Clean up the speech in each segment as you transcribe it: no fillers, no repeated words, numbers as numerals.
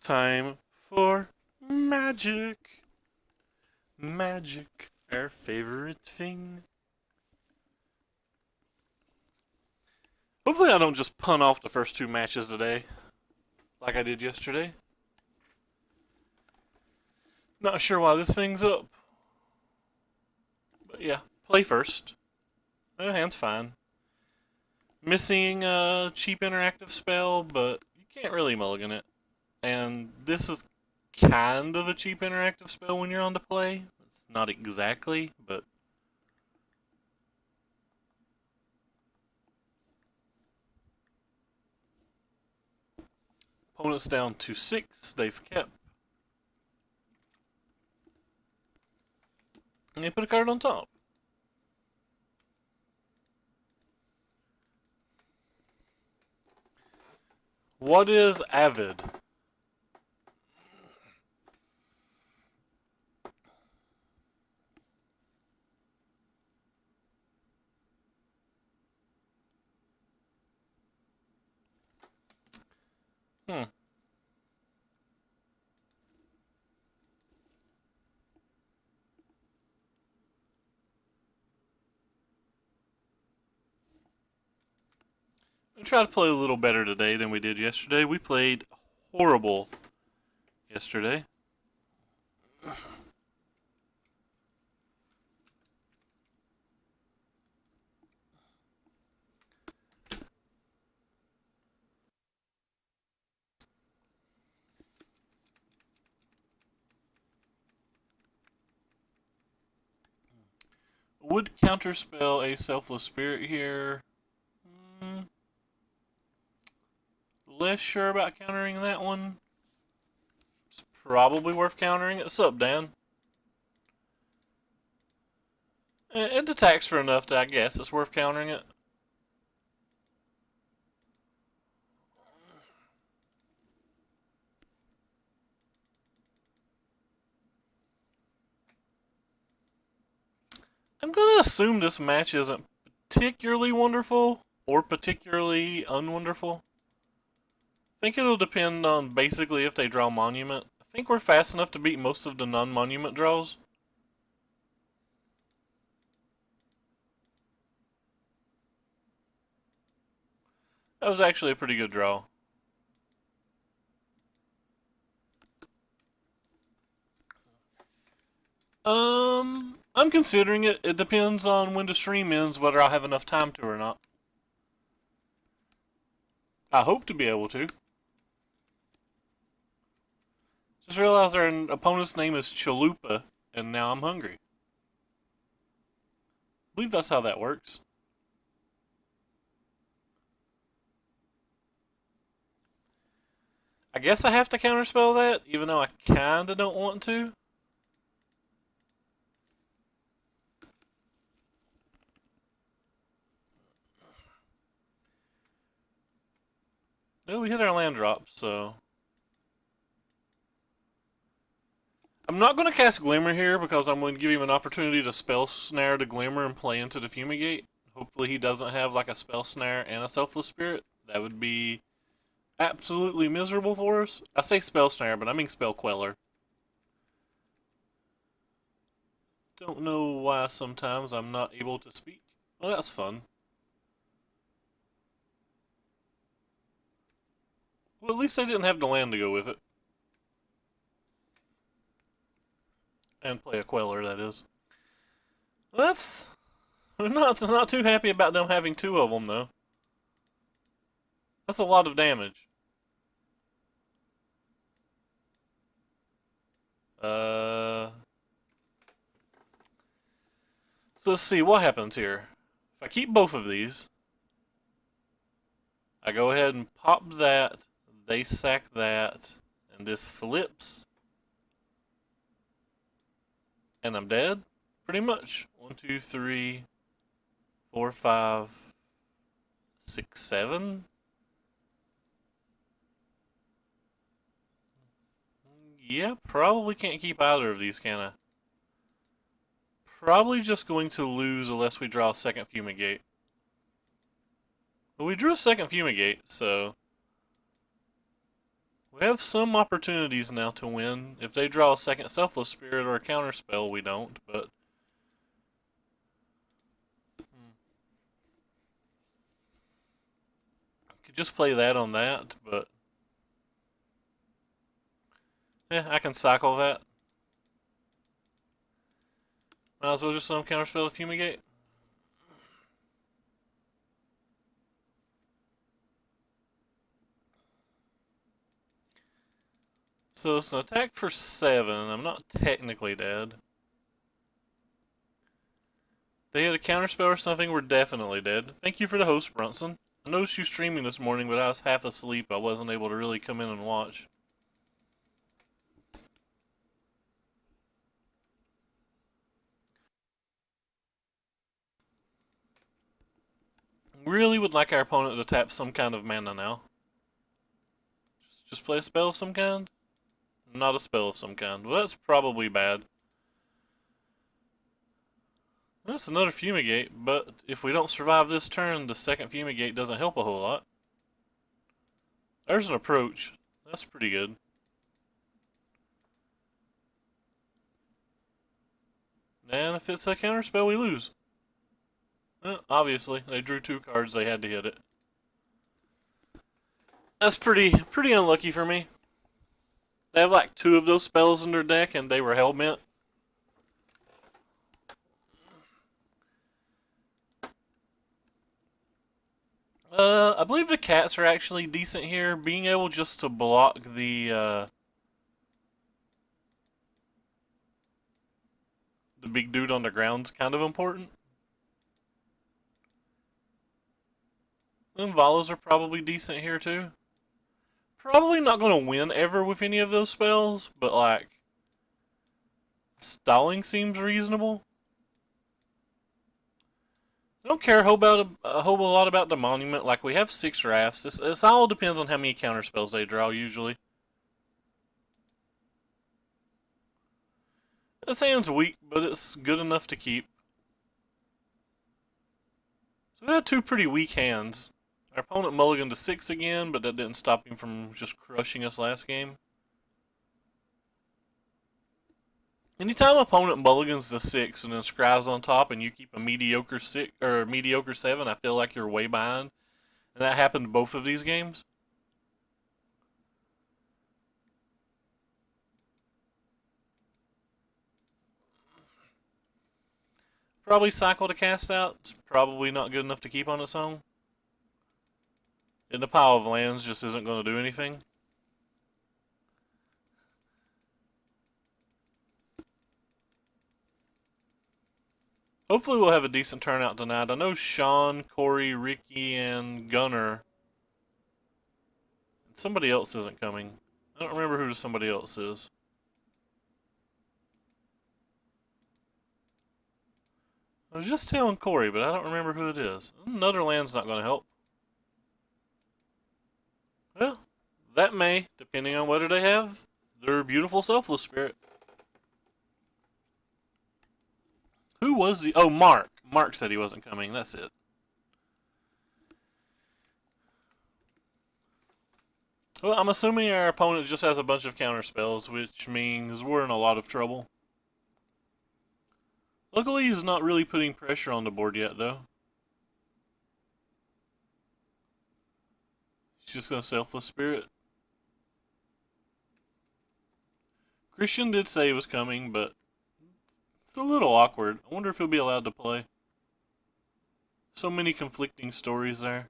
Time for magic. Magic, our favorite thing. Hopefully I don't just punt off the first two matches today, like I did yesterday. Not sure why this thing's up. But yeah, play first. Hand's fine. Missing a cheap interactive spell, but you can't really mulligan it. And this is kind of a cheap interactive spell when you're on to play. It's not exactly, but opponent's down to 6. They've kept. And they put a card on top. What is Avid? Hmm. We'll try to play a little better today than we did yesterday. We played horrible yesterday. Would counterspell a Selfless Spirit here? Hmm. Less sure about countering that one. It's probably worth countering it. What's up, Dan? It attacks for enough to, I guess, it's worth countering it. I'm gonna assume this match isn't particularly wonderful or particularly unwonderful. I think it'll depend on basically if they draw Monument. I think we're fast enough to beat most of the non-Monument draws. That was actually a pretty good draw. I'm considering it. It depends on when the stream ends, whether I have enough time to or not. I hope to be able to. Just realized our opponent's name is Chalupa, and now I'm hungry. I believe that's how that works. I guess I have to counterspell that, even though I kinda don't want to. No, we hit our land drop, so. I'm not going to cast Glimmer here because I'm going to give him an opportunity to spell snare the Glimmer and play into the Fumigate. Hopefully he doesn't have like a spell snare and a Selfless Spirit. That would be absolutely miserable for us. I say spell snare, but I mean spell queller. Don't know why sometimes I'm not able to speak. Well, that's fun. Well, at least I didn't have the land to go with it. And play a queller, that is. Well, that's... I'm not too happy about them having two of them, though. That's a lot of damage. So let's see what happens here. If I keep both of these, I go ahead and pop that, they sack that, and this flips. And I'm dead, pretty much. 1, 2, 3, 4, 5, 6, 7. Yeah, probably can't keep either of these, can I? Probably just going to lose unless we draw a second Fumigate. Well, we drew a second Fumigate, so... We have some opportunities now to win. If they draw a second Selfless Spirit or a counterspell, we don't, but... Could just play that on that, but... Yeah, I can cycle that. Might as well just let them counterspell to Fumigate. So it's an attack for 7. I'm not technically dead. If they had a counterspell or something, we're definitely dead. Thank you for the host, Brunson. I noticed you streaming this morning, but I was half asleep. I wasn't able to really come in and watch. Really would like our opponent to tap some kind of mana now. Just play a spell of some kind? Not a spell of some kind. Well, that's probably bad. That's another Fumigate, but if we don't survive this turn, the second Fumigate doesn't help a whole lot. There's an approach. That's pretty good. And if it's a counterspell, we lose. Well, obviously, they drew 2 cards, they had to hit it. That's pretty unlucky for me. They have like 2 of those spells in their deck, and they were hellbent. I believe the cats are actually decent here. Being able just to block the big dude on the ground's kind of important. And Valas are probably decent here too. Probably not going to win ever with any of those spells, but like, stalling seems reasonable. I don't care a whole lot about the monument. Like, we have 6 rafts. This all depends on how many counter spells they draw usually. This hand's weak, but it's good enough to keep. So we had 2 pretty weak hands. Our opponent mulliganed to 6 again, but that didn't stop him from just crushing us last game. Anytime opponent mulligans to 6 and then scries on top and you keep a mediocre 6 or mediocre 7, I feel like you're way behind. And that happened both of these games. Probably cycle to cast out. It's probably not good enough to keep on its own. And the pile of lands just isn't going to do anything. Hopefully we'll have a decent turnout tonight. I know Sean, Corey, Ricky, and Gunner. And somebody else isn't coming. I don't remember who somebody else is. I was just telling Corey, but I don't remember who it is. Another land's not going to help. Well, that may, depending on whether they have their beautiful Selfless Spirit. Who was the... Oh, Mark. Mark said he wasn't coming. That's it. Well, I'm assuming our opponent just has a bunch of counter spells, which means we're in a lot of trouble. Luckily, he's not really putting pressure on the board yet, though. He's just going to Selfless Spirit. Christian did say he was coming, but it's a little awkward. I wonder if he'll be allowed to play. So many conflicting stories there.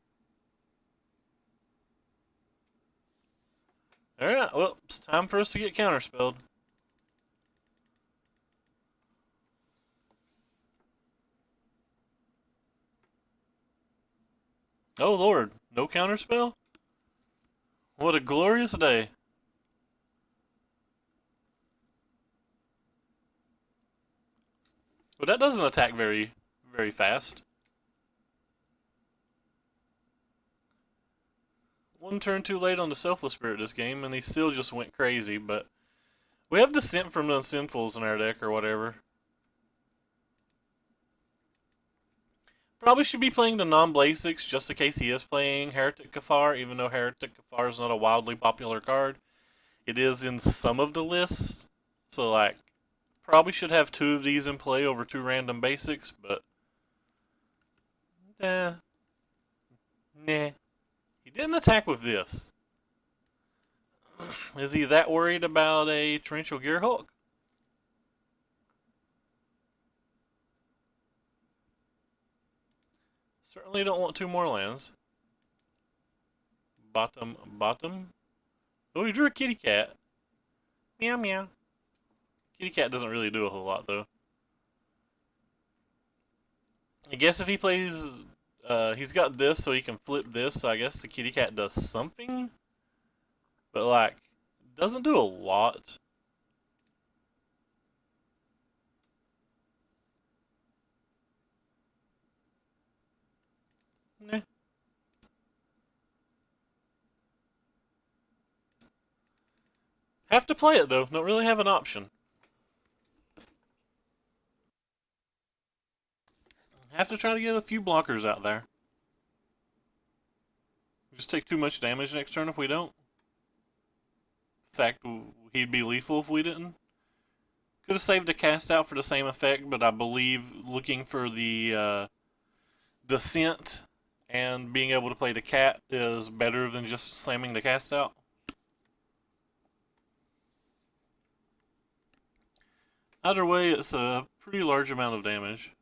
Alright, well, it's time for us to get counterspelled. Oh lord, no counterspell? What a glorious day. Well, that doesn't attack very fast. One turn too late on the Selfless Spirit this game, and he still just went crazy, but we have Descent from the Sinfuls in our deck or whatever. Probably should be playing the non-Blasix just in case he is playing Heretic Cathar, even though Heretic Cathar is not a wildly popular card. It is in some of the lists, so like probably should have 2 of these in play over 2 random basics, but nah. He didn't attack with this. Is he that worried about a Torrential Gearhulk? Certainly don't want 2 more lands. Bottom. Oh, he drew a kitty cat. Meow meow. Kitty cat doesn't really do a whole lot though. I guess if he plays, he's got this so he can flip this, so I guess the kitty cat does something. But like, doesn't do a lot. Nah. Have to play it though, don't really have an option. Have to try to get a few blockers out there. Just take too much damage next turn if we don't. In fact, he'd be lethal if we didn't. Could have saved a cast out for the same effect, but I believe looking for the descent and being able to play the cat is better than just slamming the cast out. Either way, it's a pretty large amount of damage.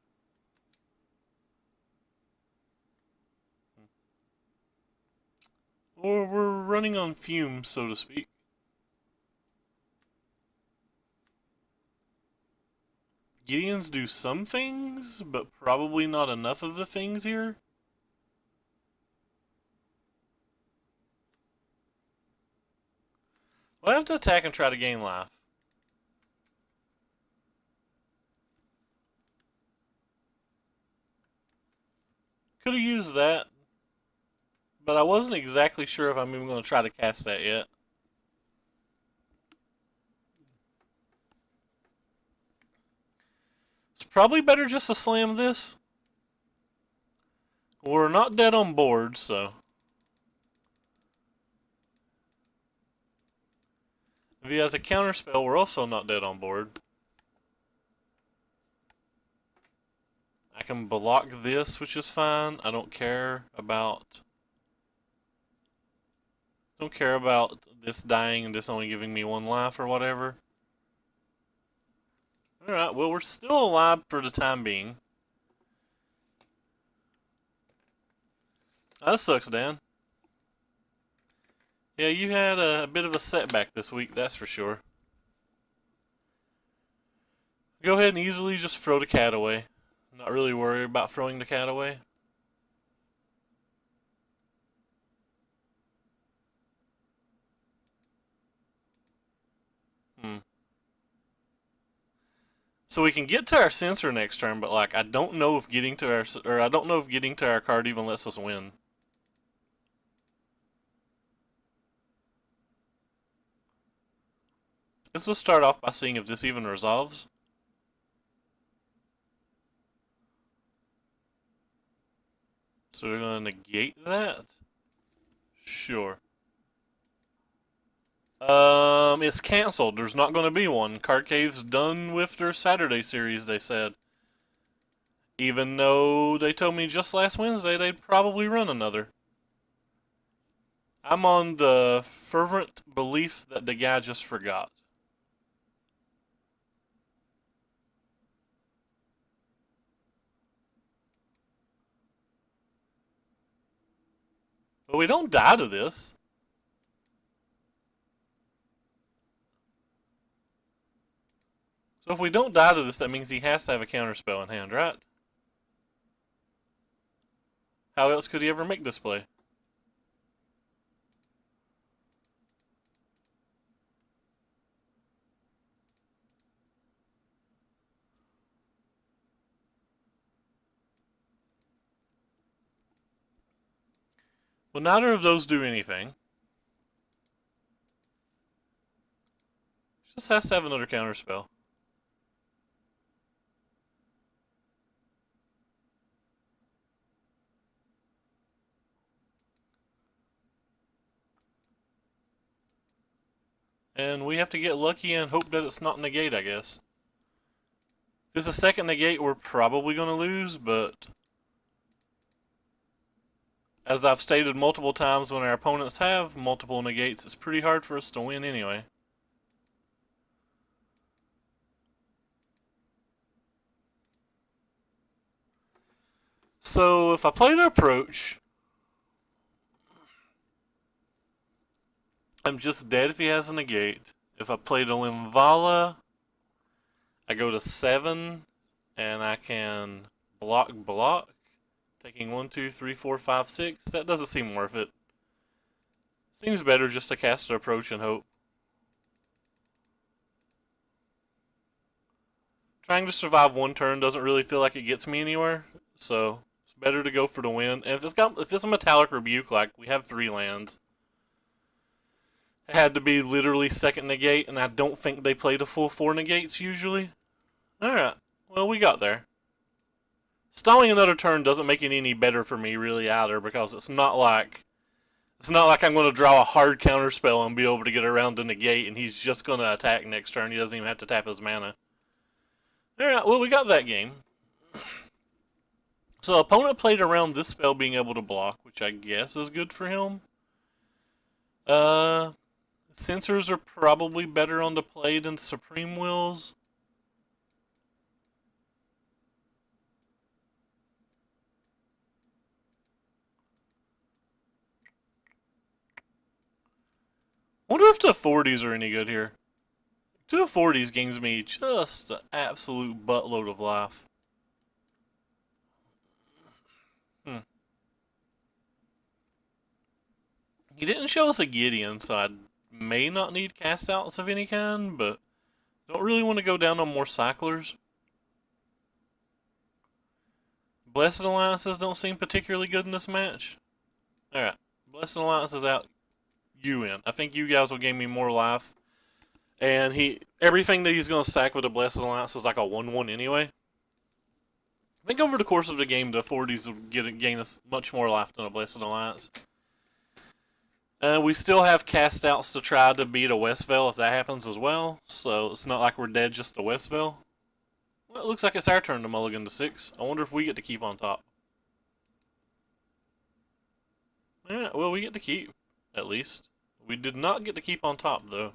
Or we're running on fumes, so to speak. Gideons do some things, but probably not enough of the things here. We'll have to attack and try to gain life. Could have used that, but I wasn't exactly sure if I'm even going to try to cast that yet. It's probably better just to slam this. We're not dead on board, so. If he has a counterspell, we're also not dead on board. I can block this, which is fine. I don't care about this dying and this only giving me 1 life or whatever. Alright, well, we're still alive for the time being. That sucks, Dan. Yeah, you had a bit of a setback this week, that's for sure. Go ahead and easily just throw the cat away. I'm not really worried about throwing the cat away. So we can get to our sensor next turn, but like I don't know if getting to our card even lets us win. Let's just start off by seeing if this even resolves. So we're gonna negate that? Sure. It's canceled. There's not gonna be one. Card Cave's done with their Saturday series, they said. Even though they told me just last Wednesday they'd probably run another. I'm on the fervent belief that the guy just forgot. But we don't die to this. So if we don't die to this, that means he has to have a counterspell in hand, right? How else could he ever make this play? Well, neither of those do anything. Just has to have another counterspell. And we have to get lucky and hope that it's not negate, I guess. If it's a second negate, we're probably going to lose, but as I've stated multiple times, when our opponents have multiple negates, it's pretty hard for us to win anyway. So if I play the approach, I'm just dead if he has a negate. If I play the Limvala, I go to 7, and I can block, taking 1, 2, 3, 4, 5, 6. That doesn't seem worth it. Seems better just to cast the approach and hope. Trying to survive one turn doesn't really feel like it gets me anywhere, so it's better to go for the win. And if it's a Metallic Rebuke, like we have 3 lands, it had to be literally second negate, and I don't think they play the full 4 negates usually. Alright, well we got there. Stalling another turn doesn't make it any better for me really either, because it's not like I'm going to draw a hard counter spell and be able to get around the negate, and he's just going to attack next turn. He doesn't even have to tap his mana. Alright, well we got that game. So opponent played around this spell being able to block, which I guess is good for him. Sensors are probably better on the play than Supreme Wills. I wonder if the 40s are any good here. 2 40s gains me just an absolute buttload of life. He didn't show us a Gideon, so I may not need cast outs of any kind, but don't really want to go down on more cyclers. Blessed Alliances don't seem particularly good in this match. Alright, Blessed Alliance is out. You in. I think you guys will gain me more life. And everything that he's going to stack with the Blessed Alliance is like a 1-1 anyway. I think over the course of the game, the 40s will gain us much more life than a Blessed Alliance. We still have cast outs to try to beat a Westvale if that happens as well. So it's not like we're dead just to Westvale. Well, it looks like it's our turn to mulligan to 6. I wonder if we get to keep on top. Yeah, well, we get to keep, at least. We did not get to keep on top, though.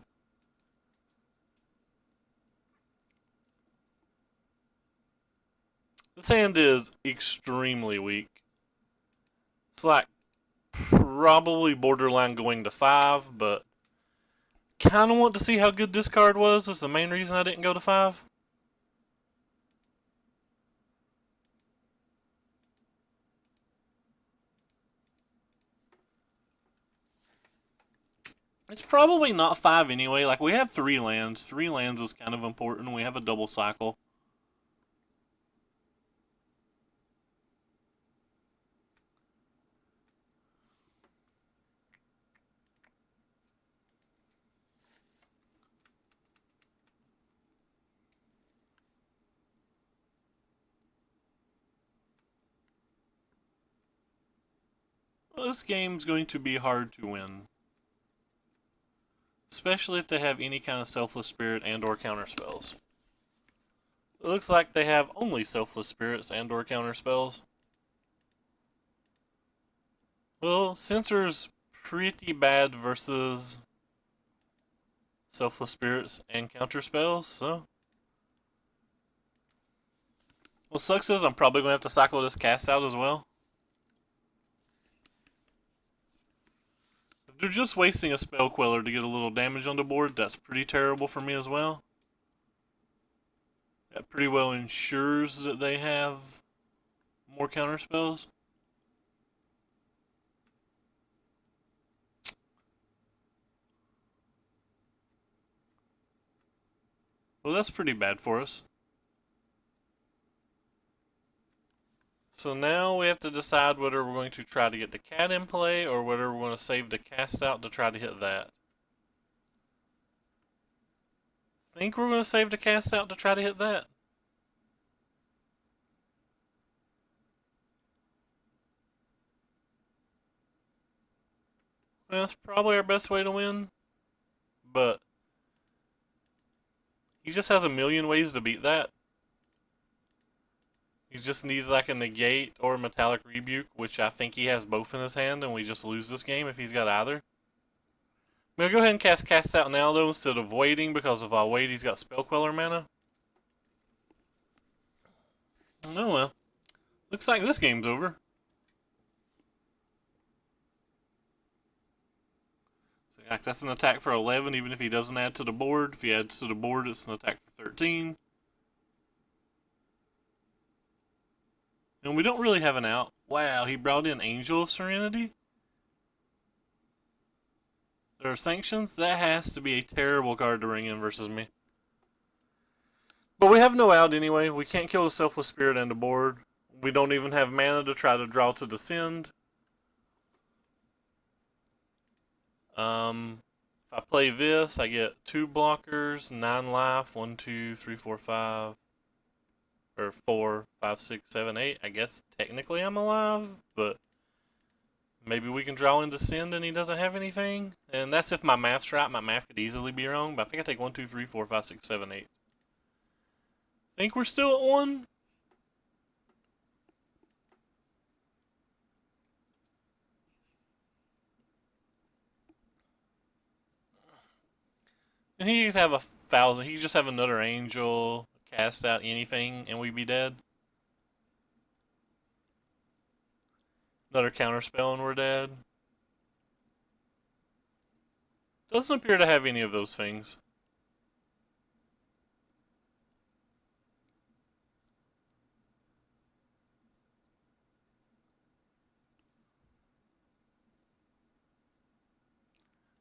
This hand is extremely weak. It's like probably borderline going to 5, but kind of want to see how good this card was the main reason I didn't go to 5. It's probably not 5 anyway. Like, we have 3 lands. 3 lands is kind of important. We have a double cycle. Well, this game's going to be hard to win. Especially if they have any kind of Selfless Spirit and or counter spells. It looks like they have only Selfless Spirits and or counter spells. Well, Censor's pretty bad versus Selfless Spirits and counter spells, so. What sucks is I'm probably going to have to cycle this cast out as well. If they're just wasting a Spell Queller to get a little damage on the board, that's pretty terrible for me as well. That pretty well ensures that they have more counter spells. Well, that's pretty bad for us. So now we have to decide whether we're going to try to get the cat in play or whether we're going to save the cast out to try to hit that. I think we're going to save the cast out to try to hit that. Well, that's probably our best way to win. But He just has a million ways to beat that. He just needs like a negate or a metallic rebuke, which I think he has both in his hand, and we just lose this game if he's got either. I'm gonna go ahead and cast out now though instead of waiting, because if I wait he's got Spell Queller mana. Oh well. Looks like this game's over. So that's an attack for 11 even if he doesn't add to the board. If he adds to the board it's an attack for 13. And we don't really have an out. Wow, he brought in Angel of Serenity? There are sanctions? That has to be a terrible card to bring in versus me. But we have no out anyway. We can't kill the Selfless Spirit and the board. We don't even have mana to try to draw to Descend. If I play this, I get 2 blockers, 9 life, 1, 2, 3, 4, 5. Or 4, 5, 6, 7, 8. I guess technically I'm alive, but maybe we can draw in Descend and he doesn't have anything. And that's if my math's right. My math could easily be wrong, but I think I take 1, 2, 3, 4, 5, 6, 7, 8. Think we're still at 1? And he could have 1,000. He could just have another angel, cast out anything, and we'd be dead. Another counterspell and we're dead. Doesn't appear to have any of those things.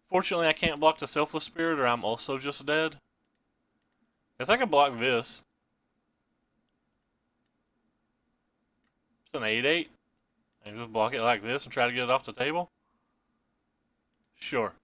Fortunately, I can't block the Selfless Spirit or I'm also just dead. Guess I could block this. It's an 8/8. I can just block it like this and try to get it off the table. Sure.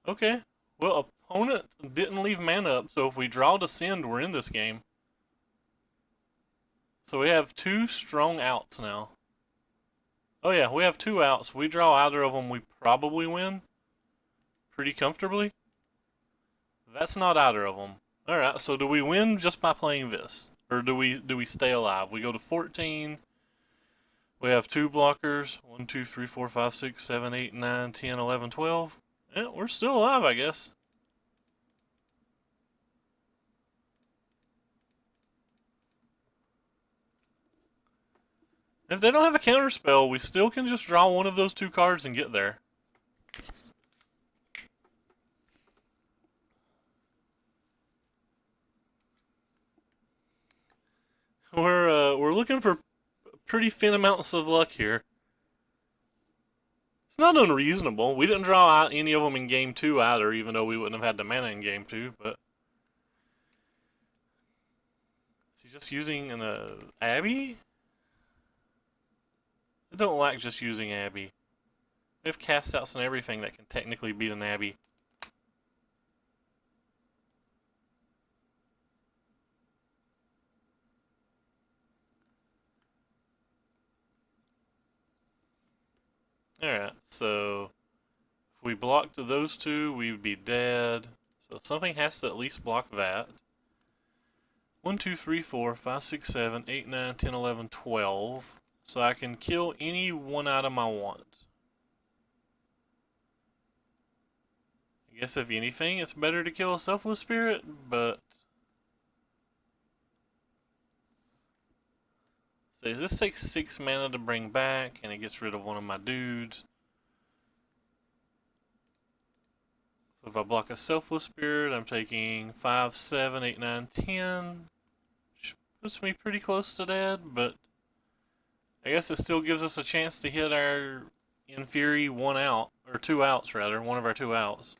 Okay. Well, opponent didn't leave mana up, so if we draw Descend, we're in this game. So we have 2 strong outs now. Oh yeah, we have 2 outs. We draw either of them, we probably win. Pretty comfortably. That's not either of them. Alright, so do we win just by playing this? Or do we stay alive? We go to 14. We have 2 blockers. 1, 2, 3, 4, 5, 6, 7, 8, 9, 10, 11, 12. Yeah, we're still alive, I guess. If they don't have a counterspell, we still can just draw one of those 2 cards and get there. We're looking for pretty thin amounts of luck here. It's not unreasonable. We didn't draw out any of them in game 2 either, even though we wouldn't have had the mana in game 2, but... Is he just using an Abby? I don't like just using Abby. We have cast outs and everything that can technically beat an Abby. Alright, so if we blocked those 2, we would be dead. So something has to at least block that. 1, 2, 3, 4, 5, 6, 7, 8, 9, 10, 11, 12. So I can kill any one item I want. I guess if anything, it's better to kill a Selfless Spirit, but... So this takes 6 mana to bring back, and it gets rid of one of my dudes. So if I block a Selfless Spirit, I'm taking 5, 7, 8, 9, 10. Which puts me pretty close to dead, but... I guess it still gives us a chance to hit our, in theory, 1 out, or 2 outs rather, one of our 2 outs.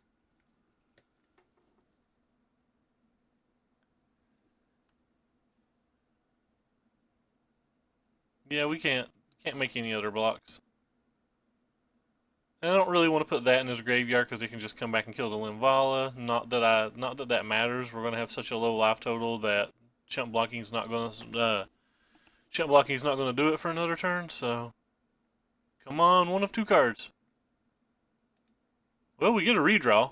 Yeah, we can't make any other blocks. And I don't really want to put that in his graveyard because he can just come back and kill the Linvala. Not that that matters. We're going to have such a low life total that chump blocking's not gonna do it for another turn. So come on, one of two cards. Well, we get a redraw.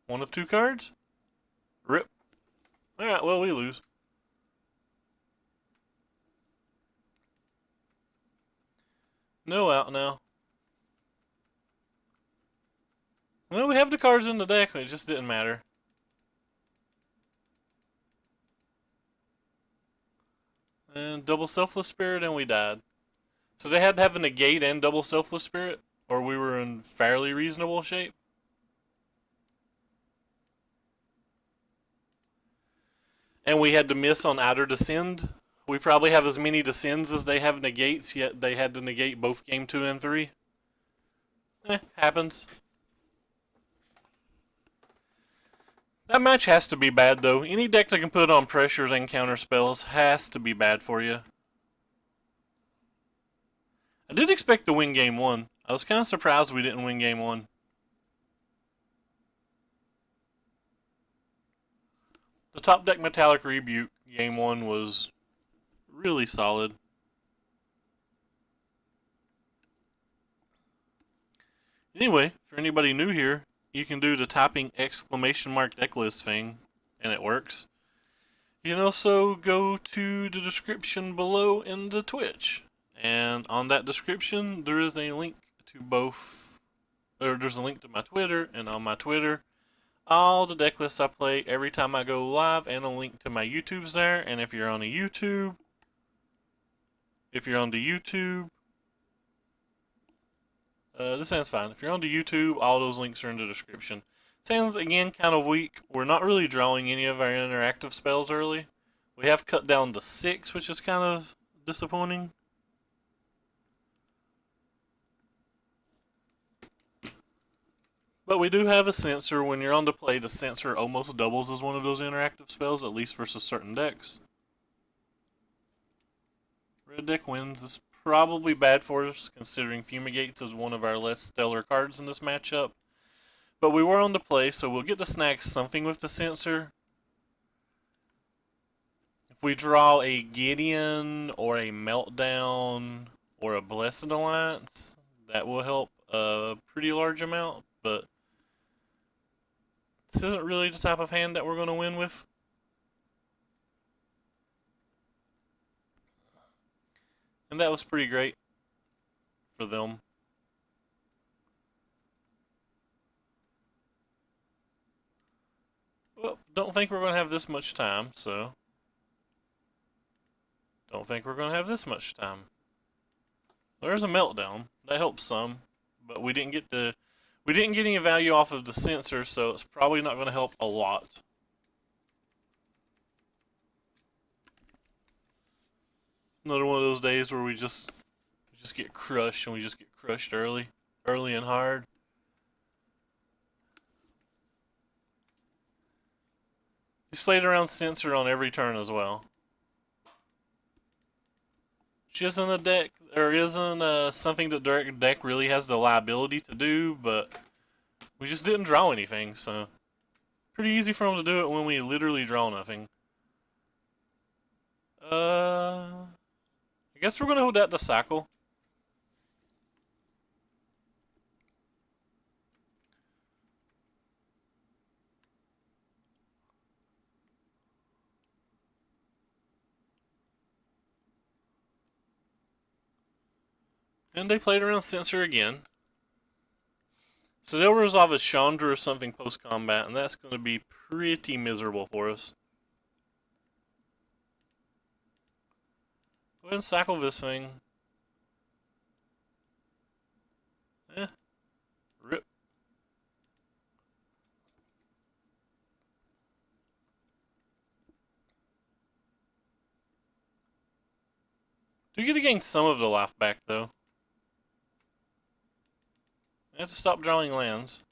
One of two cards. Rip. All right. Well, we lose. No out now. Well, we have the cards in the deck, but it just didn't matter. And double Selfless Spirit, and we died. So they had to have a negate and double Selfless Spirit, or we were in fairly reasonable shape. And we had to miss on Outer Descend. We probably have as many Descends as they have negates, yet they had to negate both game 2 and 3. Happens. That match has to be bad, though. Any deck that can put on pressures and counter spells has to be bad for you. I did expect to win game 1. I was kind of surprised we didn't win game 1. The top deck Metallic Rebuke game 1 was really solid. Anyway, for anybody new here, you can do the typing exclamation mark deck list thing, and it works. You can also go to the description below in the Twitch, and on that description there is a link to both, or there's a link to my Twitter, and on my Twitter all the deck lists I play every time I go live, and a link to my YouTube's there. And if you're on the YouTube, this sounds fine. If you're on the YouTube, all those links are in the description. Sounds, again, kind of weak. We're not really drawing any of our interactive spells early. We have cut down to 6, which is kind of disappointing. But we do have a Censor. When you're on the play, the Censor almost doubles as one of those interactive spells, at least versus certain decks. Red deck wins. This is probably bad for us, considering Fumigates is one of our less stellar cards in this matchup. But we were on the play, so we'll get to snag something with the Censor. If we draw a Gideon, or a Meltdown, or a Blessed Alliance, that will help a pretty large amount, but this isn't really the type of hand that we're going to win with. And that was pretty great for them. Well, don't think we're going to have this much time, so don't think we're going to have this much time. There's a Meltdown. That helps some, but we didn't get any value off of the Censor, so it's probably not going to help a lot. Another one of those days where we just get crushed, and we just get crushed early and hard. He's played around Censor on every turn as well. Which isn't a deck, or isn't something that the deck really has the liability to do, but we just didn't draw anything, so pretty easy for him to do it when we literally draw nothing. I guess we're gonna hold that to cycle. And they played around Censor again. So they'll resolve a Chandra or something post-combat, and that's going to be pretty miserable for us. Go ahead and cycle this thing. Rip. Do get to gain some of the life back, though. I have to stop drawing lands.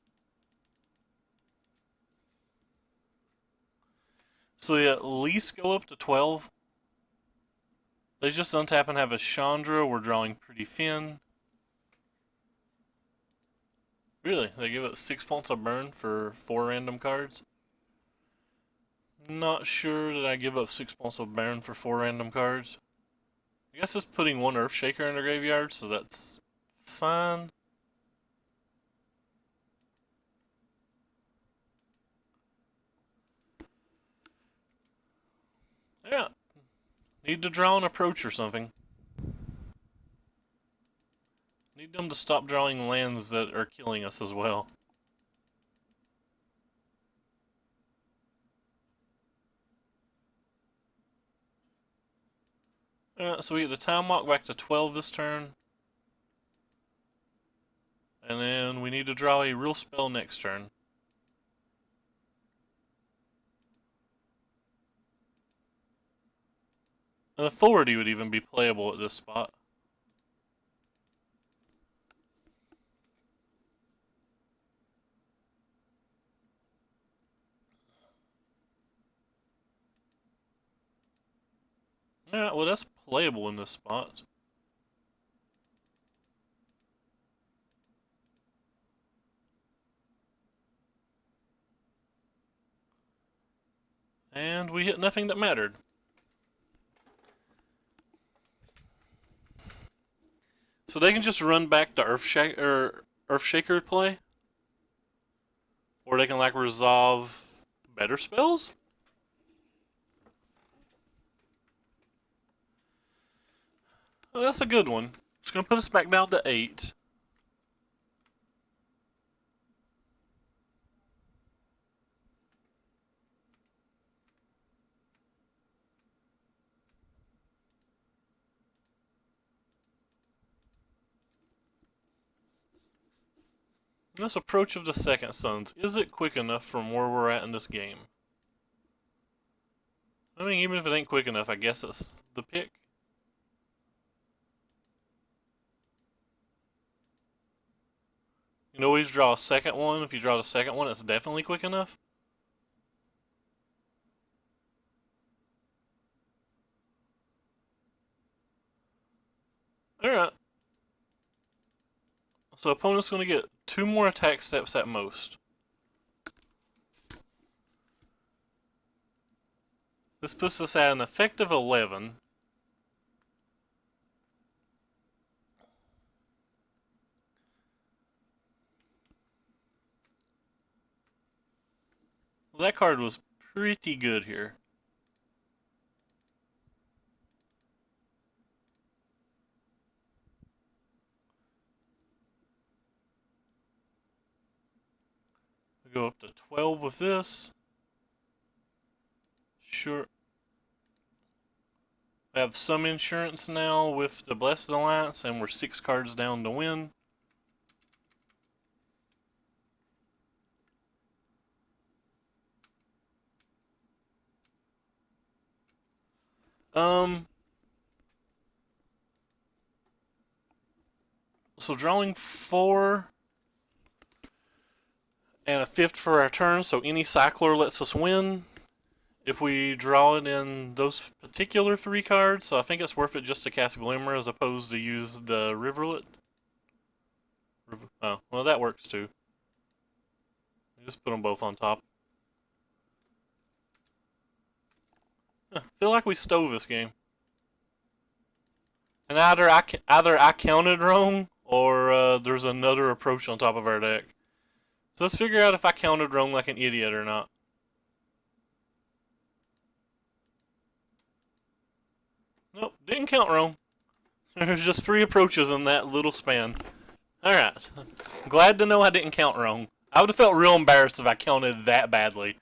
So they at least go up to 12. They just untap and have a Chandra. We're drawing pretty thin. Really? They give it 6 points of burn for 4 random cards? Not sure that I give up 6 points of burn for 4 random cards. I guess it's putting 1 Earthshaker in the graveyard, so that's fine. Yeah. Need to draw an approach or something. Need them to stop drawing lands that are killing us as well. So we get the time walk back to 12 this turn. And then we need to draw a real spell next turn. An authority would even be playable at this spot. Yeah, well that's playable in this spot. And we hit nothing that mattered. So they can just run back to Earthshaker play? Or they can like resolve better spells? Oh, that's a good one. It's gonna put us back down to 8. This approach of the Second Sons, is it quick enough from where we're at in this game? I mean, even if it ain't quick enough, I guess it's the pick. You can always draw a second one. If you draw the second one, it's definitely quick enough. Alright. So opponent's going to get 2 more attack steps at most. This puts us at an effective 11. Well, that card was pretty good here. We go up to 12 with this. Sure. We have some insurance now with the Blessed Alliance, and we're 6 cards down to win. So drawing 4 and a 5th for our turn, so any cycler lets us win. If we draw it in those particular 3 cards, so I think it's worth it just to cast Glimmer as opposed to use the Riverlet. Oh, well that works too. Just put them both on top. I feel like we stole this game. And either I counted wrong, or there's another approach on top of our deck. So let's figure out if I counted wrong like an idiot or not. Nope, didn't count wrong. There's just 3 approaches in that little span. Alright. Glad to know I didn't count wrong. I would have felt real embarrassed if I counted that badly.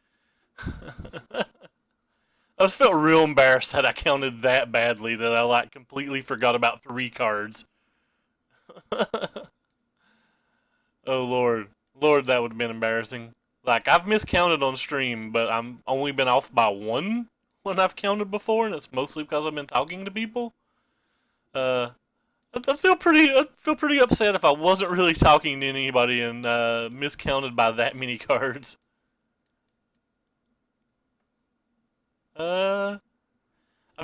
I just felt real embarrassed that I counted that badly that I like completely forgot about 3 cards. Oh Lord. Lord, that would have been embarrassing. Like, I've miscounted on stream, but I'm only been off by 1 when I've counted before, and it's mostly because I've been talking to people. I'd feel pretty upset if I wasn't really talking to anybody and miscounted by that many cards. I've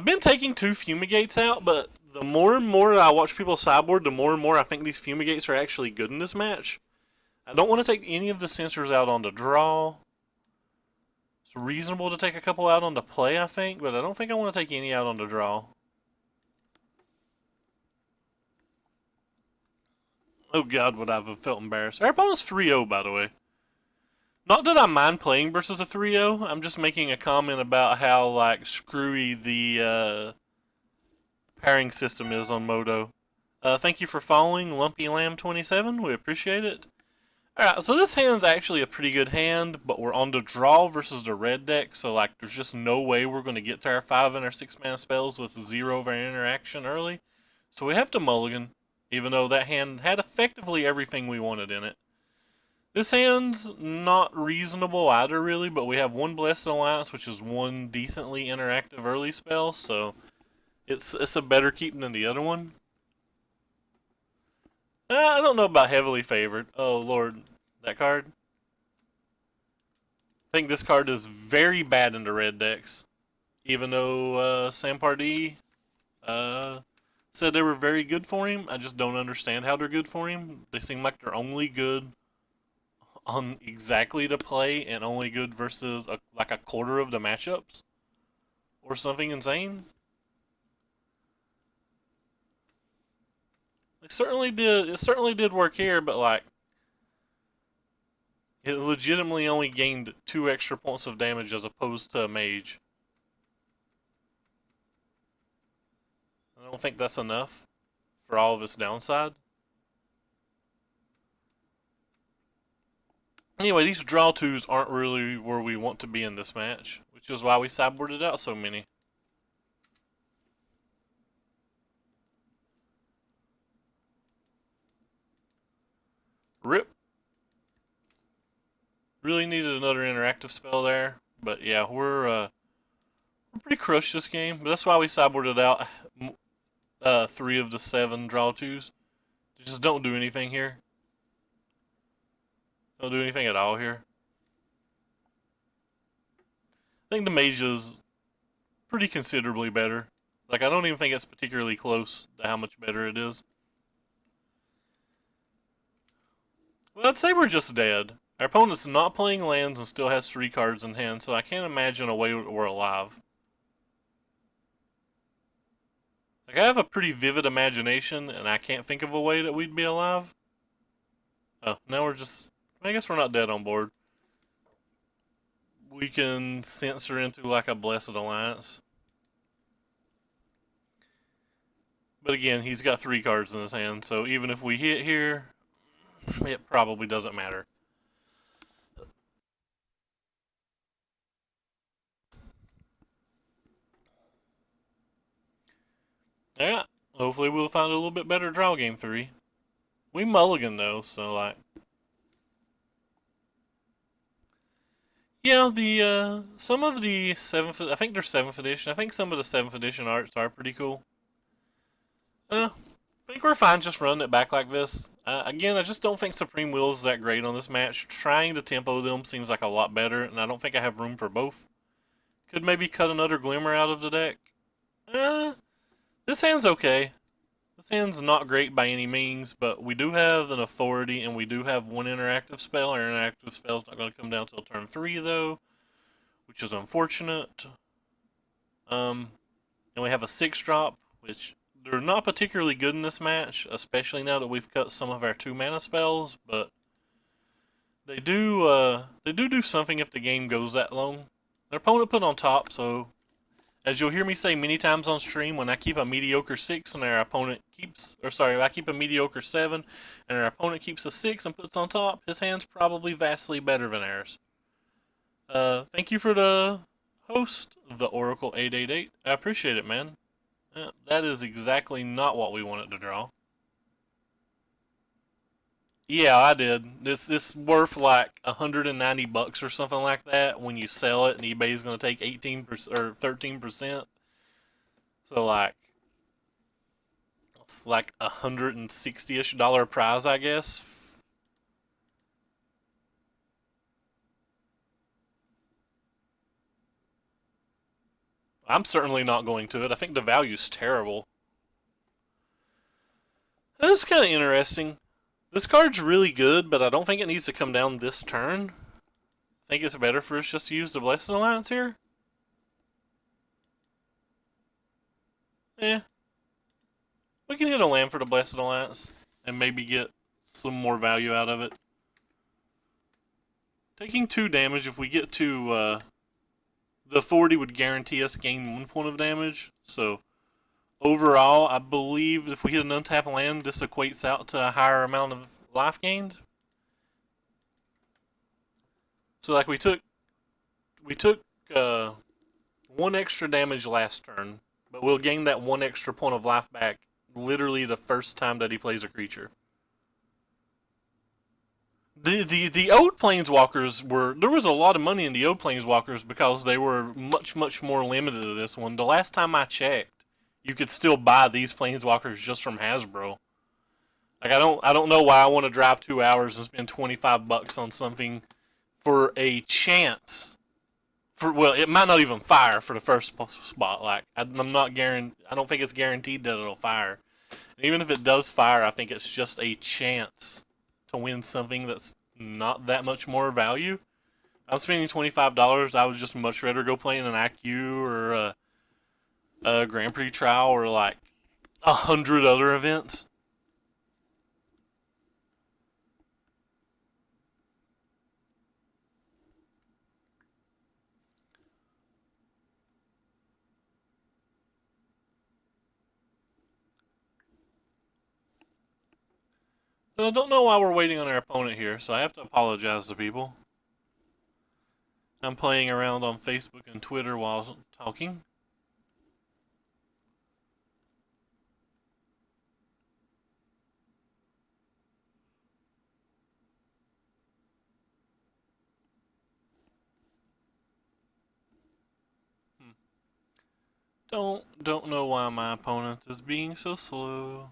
been taking 2 Fumigates out, but the more and more I watch people sideboard, the more and more I think these Fumigates are actually good in this match. I don't want to take any of the sensors out on the draw. It's reasonable to take a couple out on the play, I think, but I don't think I want to take any out on the draw. Oh god, would I have felt embarrassed. Our opponent's 3-0, by the way. Not that I mind playing versus a 3-0, I'm just making a comment about how, like, screwy the pairing system is on Modo. Thank you for following Lumpy Lamb 27, we appreciate it. Alright, so this hand's actually a pretty good hand, but we're on the draw versus the red deck, so like there's just no way we're going to get to our 5 and our 6 mana spells with 0 of our interaction early. So we have to mulligan, even though that hand had effectively everything we wanted in it. This hand's not reasonable either really, but we have one Blessed Alliance, which is one decently interactive early spell, so it's a better keep than the other one. I don't know about heavily favored. Oh lord, that card. I think this card is very bad in the red decks. Even though Sampardi said they were very good for him, I just don't understand how they're good for him. They seem like they're only good on exactly the play and only good versus like a quarter of the matchups. Or something insane. It certainly did work here, but like it legitimately only gained 2 extra points of damage as opposed to a mage. I don't think that's enough for all of its downside. Anyway, these draw 2s aren't really where we want to be in this match, which is why we sideboarded out so many. Rip. Really needed another interactive spell there, but yeah, we're pretty crushed this game. But that's why we sideboarded out 3 of the 7 draw 2s. Just don't do anything here. Don't do anything at all here. I think the mage is pretty considerably better. Like, I don't even think it's particularly close to how much better it is. Well, I'd say we're just dead. Our opponent's not playing lands and still has 3 cards in hand, so I can't imagine a way we're alive. Like, I have a pretty vivid imagination, and I can't think of a way that we'd be alive. Oh, now we're just... I guess we're not dead on board. We can censor into, like, a Blessed Alliance. But again, he's got 3 cards in his hand, so even if we hit here, it probably doesn't matter. Yeah, hopefully we'll find a little bit better draw game 3. We mulligan though, so like... Yeah, the, some of the 7th, I think they're 7th edition, I think some of the 7th edition arts are pretty cool. I think we're fine just running it back like this. Again, I just don't think Supreme Will is that great on this match. Trying to tempo them seems like a lot better, and I don't think I have room for both. Could maybe cut another Glimmer out of the deck. This hand's okay. This hand's not great by any means, but we do have an authority, and we do have one interactive spell. Our interactive spell's not going to come down till turn 3, though, which is unfortunate. And we have a 6-drop, which... they're not particularly good in this match, especially now that we've cut some of our 2 mana spells, but they do something if the game goes that long. Their opponent put on top, so as you'll hear me say many times on stream, when I keep a mediocre 6 and our opponent keeps, or sorry, I keep a mediocre 7 and our opponent keeps a 6 and puts on top, his hand's probably vastly better than ours. Thank you for the host, the Oracle 888. I appreciate it, man. That is exactly not what we wanted to draw. Yeah, I did. This worth like $190 or something like that when you sell it, and eBay's going to take 18% or 13%. So like, it's like $160-ish prize, I guess. I'm certainly not going to it. I think the value's terrible. That's kind of interesting. This card's really good, but I don't think it needs to come down this turn. I think it's better for us just to use the Blessed Alliance here. Yeah. We can hit a land for the Blessed Alliance and maybe get some more value out of it. Taking 2 damage, if we get to the 40 would guarantee us gain 1 point of damage. So overall, I believe if we hit an untapped land, this equates out to a higher amount of life gained. So like we took 1 extra damage last turn, but we'll gain that 1 extra point of life back literally the first time that he plays a creature. The Ode Planeswalkers there was a lot of money in the Ode Planeswalkers because they were much more limited to this one. The last time I checked, you could still buy these Planeswalkers just from Hasbro. Like I don't know why I want to drive 2 hours and spend $25 on something for a chance. Well, it might not even fire for the first spot. Like I'm not guaranteed. I don't think it's guaranteed that it'll fire. And even if it does fire, I think it's just a chance to win something that's not that much more value. I'm spending $25. I would just much rather go play in an IQ or a Grand Prix trial or like 100 other events. I don't know why we're waiting on our opponent here, so I have to apologize to people. I'm playing around on Facebook and Twitter while talking. Don't know why my opponent is being so slow.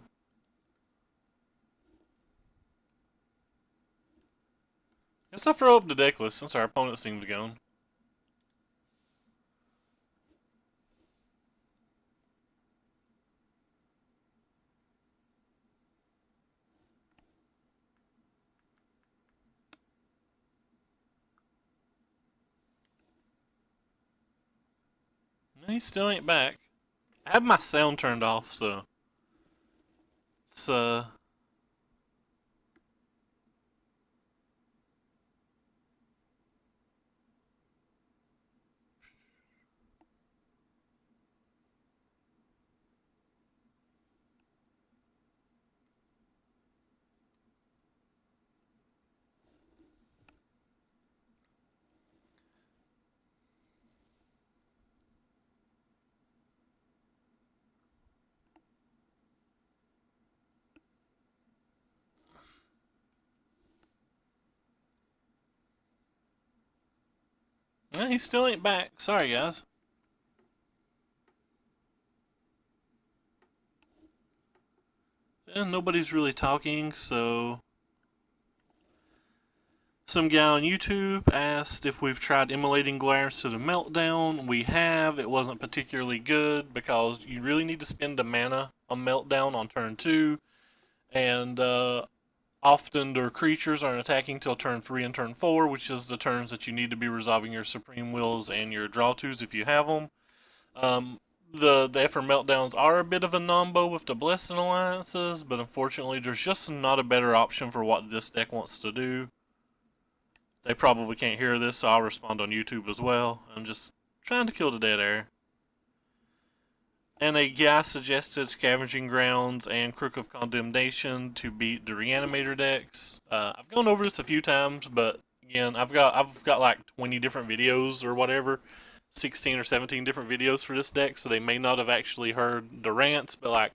Guess I'll throw up the deck list since our opponent seems gone. He still ain't back. I have my sound turned off, so it's he still ain't back. Sorry, guys. And nobody's really talking, so some guy on YouTube asked if we've tried emulating Glarius to the Meltdown. We have. It wasn't particularly good because you really need to spend the mana on Meltdown on turn 2, and often their creatures aren't attacking till turn 3 and turn 4, which is the turns that you need to be resolving your Supreme Wills and your Draw 2s if you have them. The Effort Meltdowns are a bit of a nombo with the Blessed Alliances, but unfortunately there's just not a better option for what this deck wants to do. They probably can't hear this, so I'll respond on YouTube as well. I'm just trying to kill the dead air. And a guy suggested Scavenging Grounds and Crook of Condemnation to beat the Reanimator decks. I've gone over this a few times, but again, I've got like 20 different videos or whatever, 16 or 17 different videos for this deck, so they may not have actually heard the rants, but like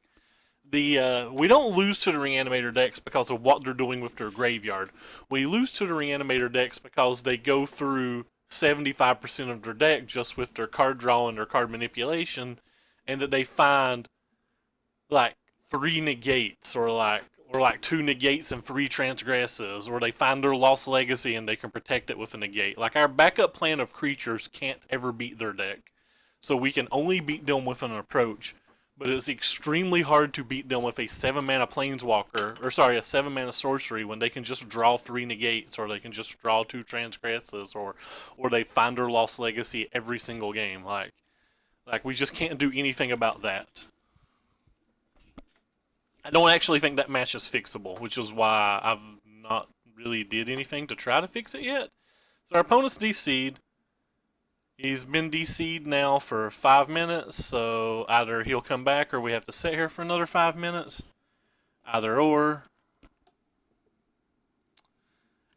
we don't lose to the Reanimator decks because of what they're doing with their graveyard. We lose to the Reanimator decks because they go through 75% of their deck just with their card draw and their card manipulation, and that they find like 3 negates or like 2 negates and 3 transgresses, or they find their Lost Legacy and they can protect it with a negate. Like our backup plan of creatures can't ever beat their deck, so we can only beat them with an approach. but it's extremely hard to beat them with a 7-mana Planeswalker, or sorry, a 7-mana sorcery when they can just draw 3 negates, or they can just draw 2 transgresses, or they find their Lost Legacy every single game. Like we just can't do anything about that. I don't actually think that match is fixable, which is why I've not really did anything to try to fix it yet. So our opponent's DC'd. He's been DC'd now for 5 minutes, so either he'll come back or we have to sit here for another 5 minutes. Either or.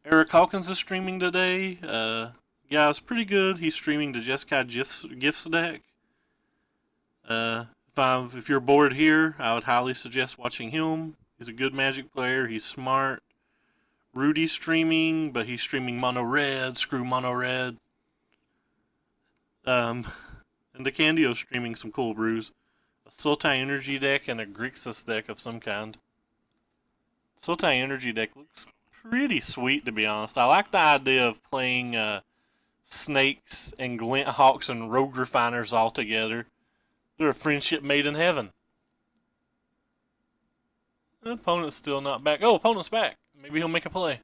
Eric Hawkins is streaming today. Guy's pretty good. He's streaming the Jeskai Gifts deck. If you're bored here, I would highly suggest watching him. He's a good Magic player. He's smart. Rudy's streaming, but he's streaming Mono Red. Screw Mono Red. And DeCandio's streaming some cool brews. A Sultai Energy deck and a Grixis deck of some kind. Sultai Energy deck looks pretty sweet, to be honest. I like the idea of playing Snakes and Glint Hawks and Rogue Refiners all together. They're a friendship made in heaven. The opponent's still not back. Oh, opponent's back. Maybe he'll make a play.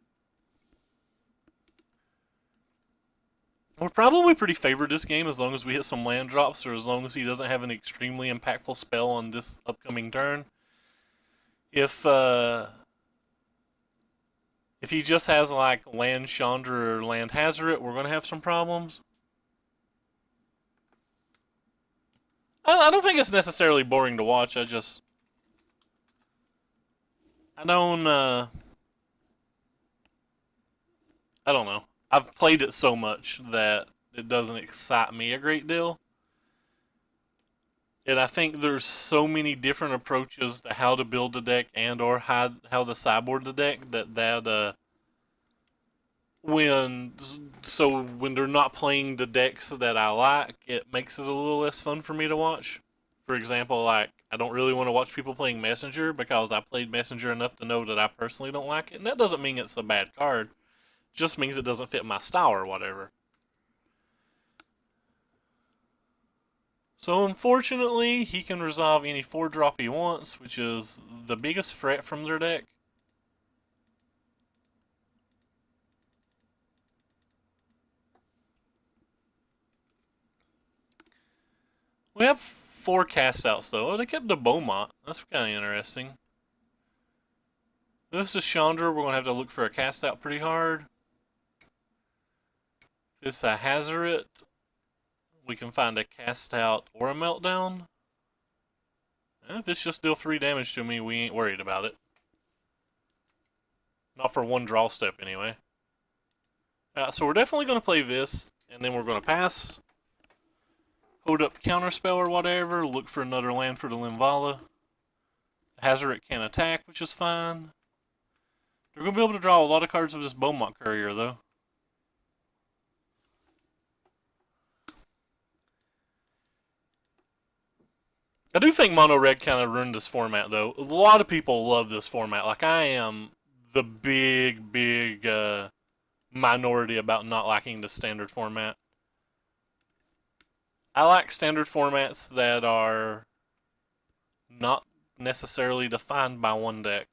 We're probably pretty favored this game as long as we hit some land drops, or as long as he doesn't have an extremely impactful spell on this upcoming turn. If he just has like Land Chandra or Land Hazoret, we're going to have some problems. I don't think it's necessarily boring to watch. I don't know. I've played it so much that it doesn't excite me a great deal. And I think there's so many different approaches to how to build the deck and or how to sideboard the deck that when they're not playing the decks that I like, it makes it a little less fun for me to watch. For example, like I don't really want to watch people playing Messenger because I played Messenger enough to know that I personally don't like it. And that doesn't mean it's a bad card. It just means it doesn't fit my style or whatever. So unfortunately, he can resolve any 4-drop he wants, which is the biggest threat from their deck. We have 4 cast outs though. Oh, they kept the Beaumont. That's kind of interesting. If this is Chandra, we're going to have to look for a cast out pretty hard. If it's a Hazoret, we can find a cast out or a Meltdown. And if it's just deal 3 damage to me, we ain't worried about it. Not for 1 draw step anyway. So we're definitely going to play this, and then we're going to pass. Hold up Counterspell or whatever, look for another land for the Linvala. Hazoret can attack, which is fine. They're going to be able to draw a lot of cards with this Beaumont Courier, though. I do think Mono Red kind of ruined this format, though. A lot of people love this format. Like, I am the big minority about not liking the standard format. I like standard formats that are not necessarily defined by one deck.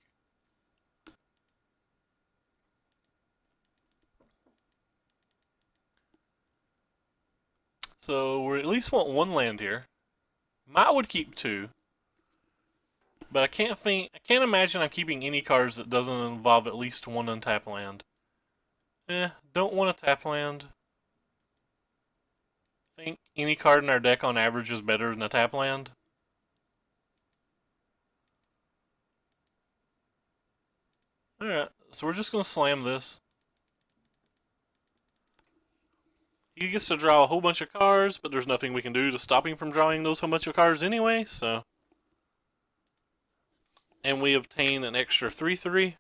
So we at least want 1 land here. Might would keep 2. But I can't imagine I'm keeping any cards that doesn't involve at least 1 untapped land. Don't want to tap land. I think any card in our deck on average is better than a tap land. Alright, so we're just going to slam this. He gets to draw a whole bunch of cards, but there's nothing we can do to stop him from drawing those whole bunch of cards anyway, so. And we obtain an extra 3/3.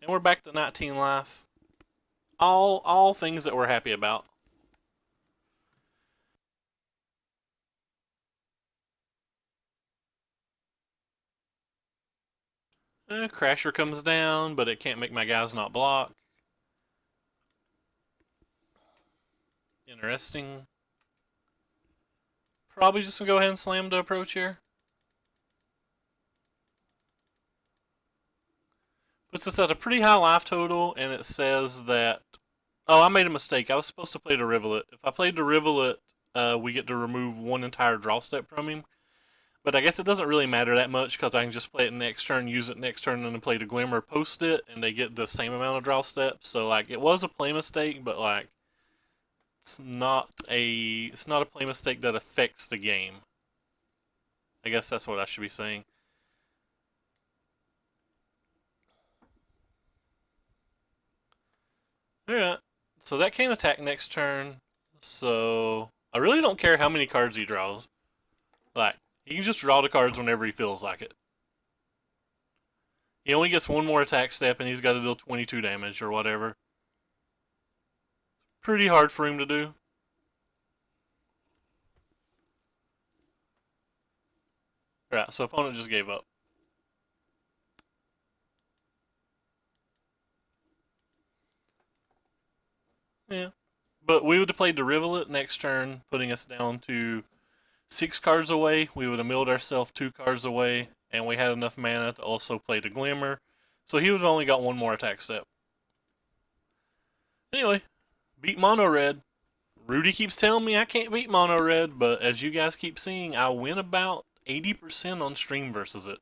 And we're back to 19 life. All things that we're happy about. Crasher comes down, but it can't make my guys not block. Interesting. Probably just gonna go ahead and slam the approach here. Puts us at a pretty high life total, and it says that... Oh, I made a mistake. I was supposed to play the Rivulet. If I played the Rivulet, we get to remove one entire draw step from him. But I guess it doesn't really matter that much because I can just play it next turn, use it next turn, and then play the Glimmer, post it, and they get the same amount of draw steps. So, like, it was a play mistake, but, like, it's not a play mistake that affects the game. I guess that's what I should be saying. Alright, so that can't attack next turn, so I really don't care how many cards he draws. Like, he can just draw the cards whenever he feels like it. He only gets one more attack step and he's got to deal 22 damage or whatever. Pretty hard for him to do. Alright, so opponent just gave up. Yeah. But we would have played the Rivulet next turn, putting us down to 6 cards away. We would have milled ourselves 2 cards away, and we had enough mana to also play the Glimmer. So he would have only got one more attack step. Anyway, beat Mono Red. Rudy keeps telling me I can't beat Mono Red, but as you guys keep seeing, I win about 80% on stream versus it.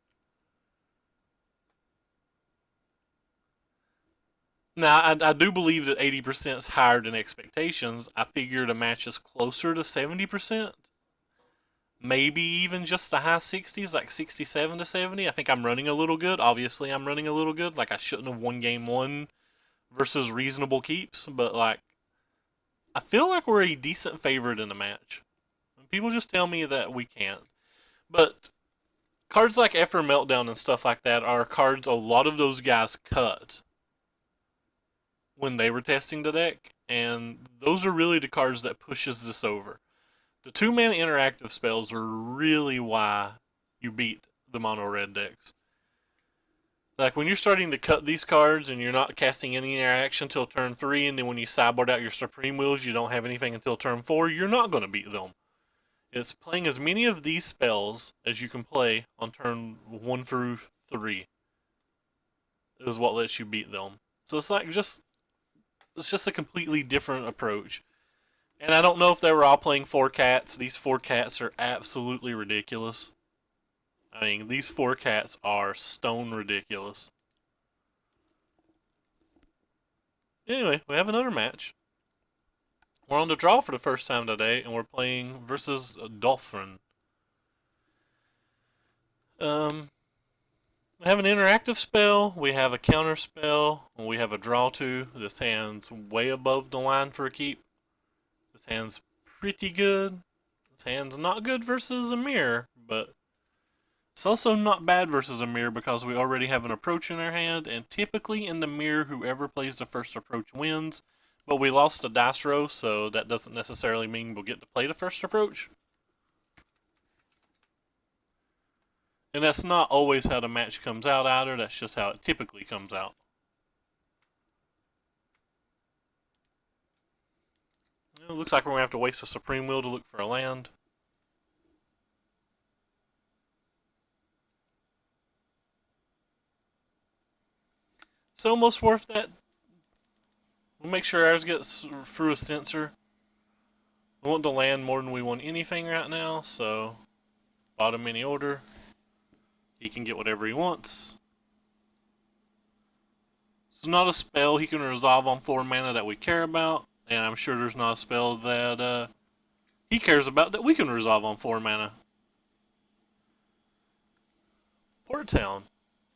Now, I do believe that 80% is higher than expectations. I figured a match is closer to 70%. Maybe even just the high 60s, like 67 to 70. I think I'm running a little good. Obviously, I'm running a little good. Like, I shouldn't have won game 1 versus reasonable keeps. But, like, I feel like we're a decent favorite in the match. People just tell me that we can't. But cards like Effer Meltdown and stuff like that are cards a lot of those guys cut when they were testing the deck, and those are really the cards that pushes this over. The 2-mana interactive spells are really why you beat the mono red decks. Like, when you're starting to cut these cards and you're not casting any interaction until turn 3, and then when you sideboard out your Supreme Wills, you don't have anything until turn 4, you're not going to beat them. It's playing as many of these spells as you can play on turn 1 through 3 is what lets you beat them. So it's like it's just a completely different approach. And I don't know if they were all playing 4 cats. These 4 cats are absolutely ridiculous. I mean, these 4 cats are stone ridiculous. Anyway, we have another match. We're on the draw for the first time today, and we're playing versus Dolphin. We have an interactive spell, we have a counter spell, and we have a draw to. This hand's way above the line for a keep. This hand's pretty good. This hand's not good versus a mirror, but it's also not bad versus a mirror because we already have an approach in our hand, and typically in the mirror, whoever plays the first approach wins. But we lost a dice roll, so that doesn't necessarily mean we'll get to play the first approach. And that's not always how the match comes out either, that's just how it typically comes out. It looks like we're going to have to waste a Supreme Will to look for a land. It's almost worth that. We'll make sure ours gets through a sensor. We want the land more than we want anything right now, so bottom any order. He can get whatever he wants. It's not a spell he can resolve on 4 mana that we care about, and I'm sure there's not a spell that he cares about that we can resolve on 4 mana. Port Town.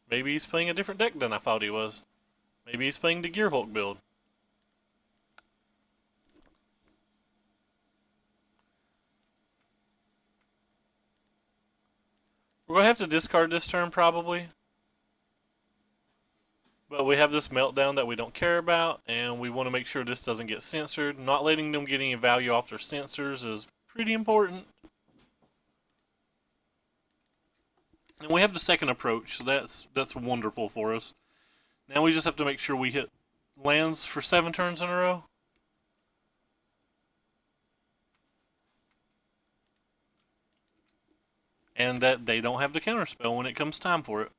Maybe he's playing a different deck than I thought he was. Maybe he's playing the Gearhulk build. We're going to have to discard this turn probably. But we have this meltdown that we don't care about, and we want to make sure this doesn't get censored. Not letting them get any value off their censors is pretty important. And we have the second approach, so that's wonderful for us. Now we just have to make sure we hit lands for 7 turns in a row. and that they don't have the counterspell when it comes time for it.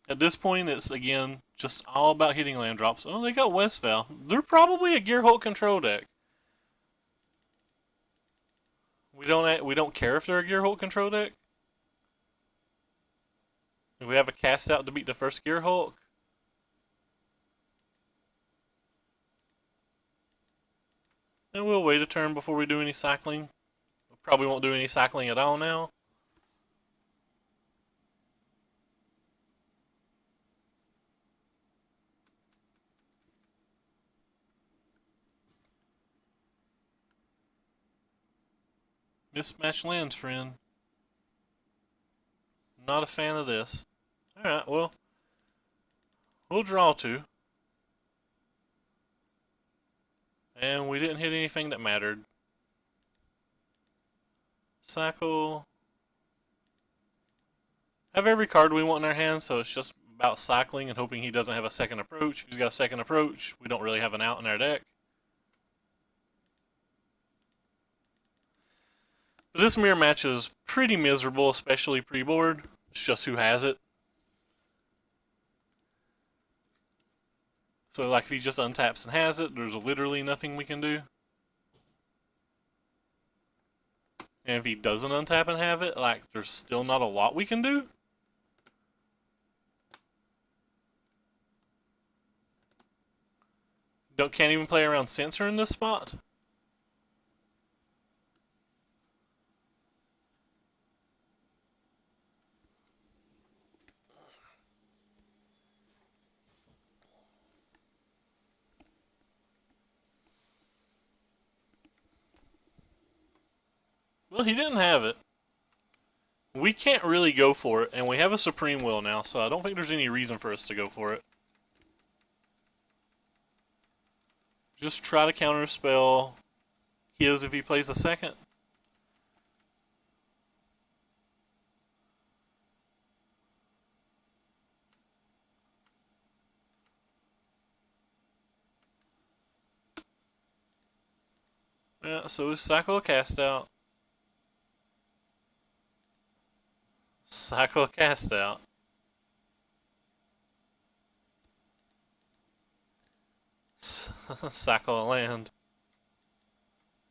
At this point, it's again just all about hitting land drops. Oh, they got Westphal. They're probably a Gearhulk control deck. We don't care if they're a Gearhulk control deck. We have a cast out to beat the first Gearhulk. And we'll wait a turn before we do any cycling. We probably won't do any cycling at all now. Mismatched lands, friend. Not a fan of this. Alright, well, we'll draw two. And we didn't hit anything that mattered. Cycle. Have every card we want in our hand, so it's just about cycling and hoping he doesn't have a second approach. If he's got a second approach, we don't really have an out in our deck. But this mirror match is pretty miserable, especially pre-board. It's just who has it. So like if he just untaps and has it, there's literally nothing we can do. And if he doesn't untap and have it, like there's still not a lot we can do. Can't even play around Censor in this spot. Well, he didn't have it. We can't really go for it, and we have a Supreme Will now, so I don't think there's any reason for us to go for it. Just try to counterspell his if he plays a second. Yeah, so we cycle a cast out. Cycle a cast out. Cycle a land.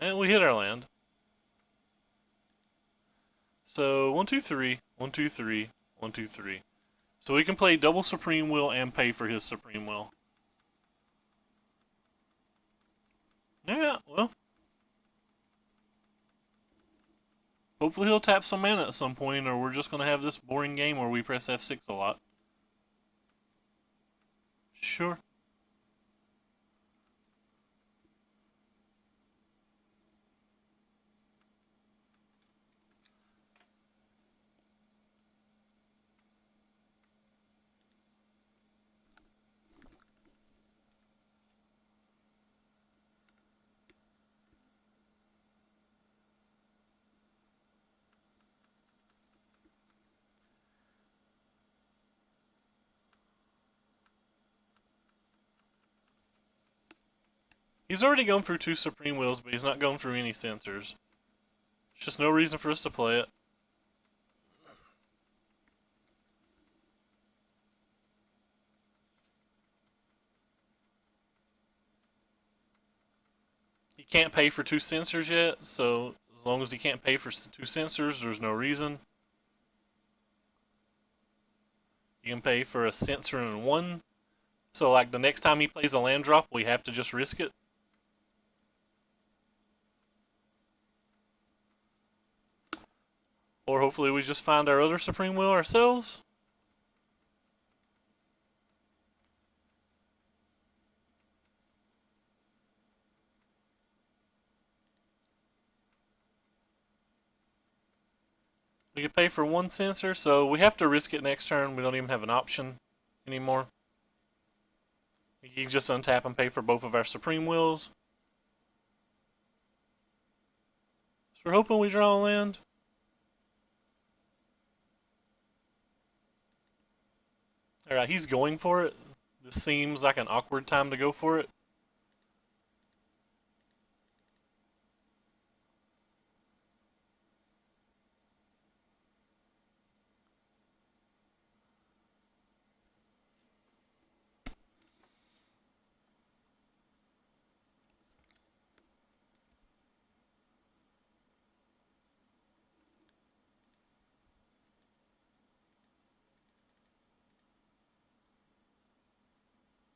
And we hit our land. So 1, 2, 3, 1, 2, 3, 1, 2, 3. So we can play double Supreme Will and pay for his Supreme Will. Yeah, well. Hopefully he'll tap some mana at some point, or we're just going to have this boring game where we press F6 a lot. Sure. He's already gone through 2 Supreme Wills, but he's not going through any Censors. There's just no reason for us to play it. He can't pay for 2 Censors yet, so as long as he can't pay for 2 Censors, there's no reason. You can pay for a Censor and 1. So like the next time he plays a land drop, we have to just risk it. Or hopefully we just find our other Supreme Will ourselves. We can pay for 1 Censor, so we have to risk it next turn. We don't even have an option anymore. We can just untap and pay for both of our Supreme Wills. So we're hoping we draw a land. Alright, he's going for it. This seems like an awkward time to go for it.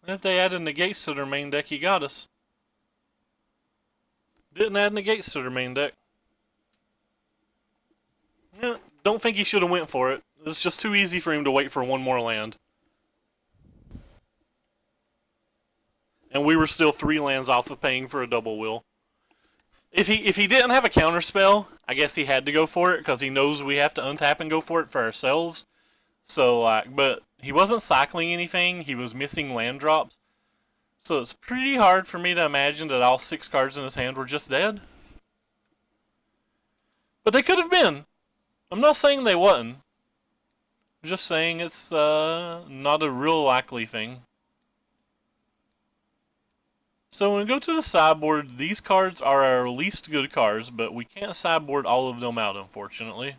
If they added negates to their main deck, he got us. Didn't add negates to their main deck. Yeah, don't think he should have went for it. It's just too easy for him to wait for one more land. And we were still 3 lands off of paying for a double wheel. If he didn't have a counter spell, I guess he had to go for it because he knows we have to untap and go for it for ourselves. So, but he wasn't cycling anything. He was missing land drops. So it's pretty hard for me to imagine that all 6 cards in his hand were just dead. But they could have been. I'm not saying they wasn't. I'm just saying it's not a real likely thing. So when we go to the sideboard, these cards are our least good cards, but we can't sideboard all of them out, unfortunately.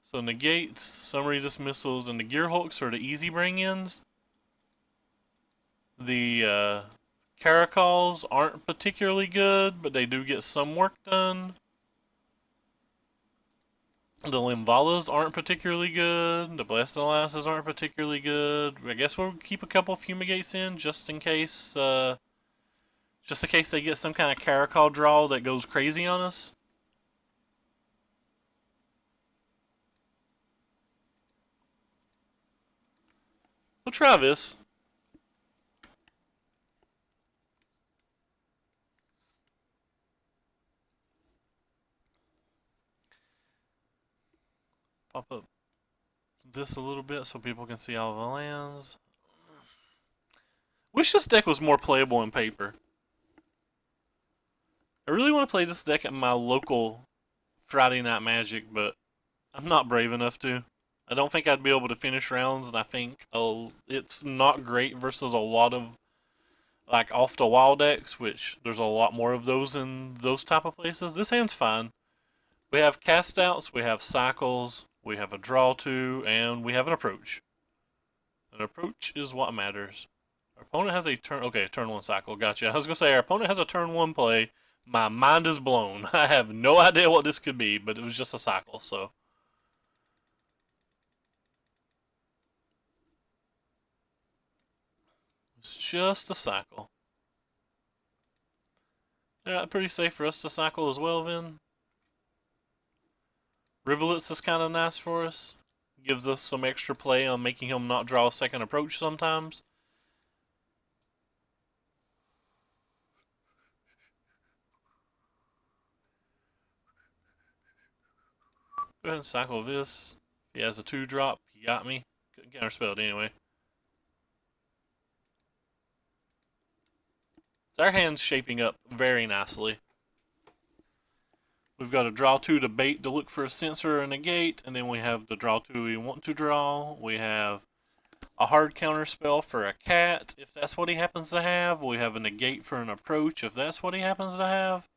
So negates, summary dismissals, and the Gearhulks are the easy bring-ins. The Caracals aren't particularly good, but they do get some work done. The Limvalas aren't particularly good. The Blessed Alliances aren't particularly good. I guess we'll keep a couple Fumigates in just in case they get some kind of Caracal draw that goes crazy on us. We'll try this. Pop up this a little bit so people can see all the lands. Wish this deck was more playable in paper. I really want to play this deck at my local Friday Night Magic, but I'm not brave enough to. I don't think I'd be able to finish rounds, and I think it's not great versus a lot of like off the wall decks, which there's a lot more of those in those type of places. This hand's fine. We have cast outs, we have cycles, we have a draw to, and we have an approach. An approach is what matters. Our opponent has a turn. Okay, turn 1 cycle. Gotcha. I was gonna say our opponent has a turn 1 play. My mind is blown. I have no idea what this could be, but it was just a cycle, so. It's just a cycle. Yeah, pretty safe for us to cycle as well then. Rivulets is kind of nice for us. Gives us some extra play on making him not draw a second approach sometimes. Go ahead and cycle this. If he has a 2-drop, he got me. Couldn't counterspell it anyway. So our hand's shaping up very nicely. We've got a draw 2 to bait to look for a censor and a gate, and then we have the draw 2 we want to draw. We have a hard counter spell for a cat, if that's what he happens to have. We have a negate for an approach, if that's what he happens to have.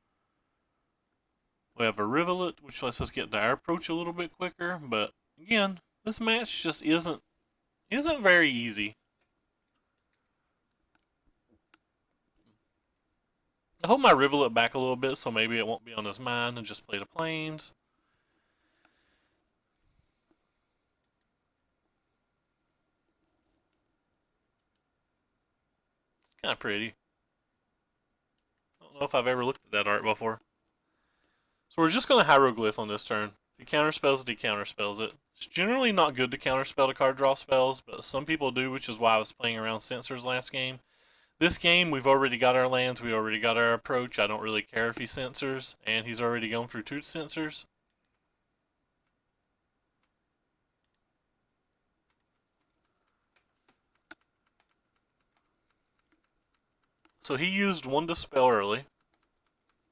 We have a rivulet, which lets us get to our approach a little bit quicker, but again, this match just isn't very easy. I hold my rivulet back a little bit so maybe it won't be on his mind and just play the plains. It's kind of pretty. I don't know if I've ever looked at that art before. So we're just going to Hieroglyph on this turn. If he counterspells it, he counterspells it. It's generally not good to counterspell to card draw spells, but some people do, which is why I was playing around censors last game. This game, we've already got our lands, we already got our approach. I don't really care if he censors, and he's already gone through 2 censors. So he used 1 Dispel early.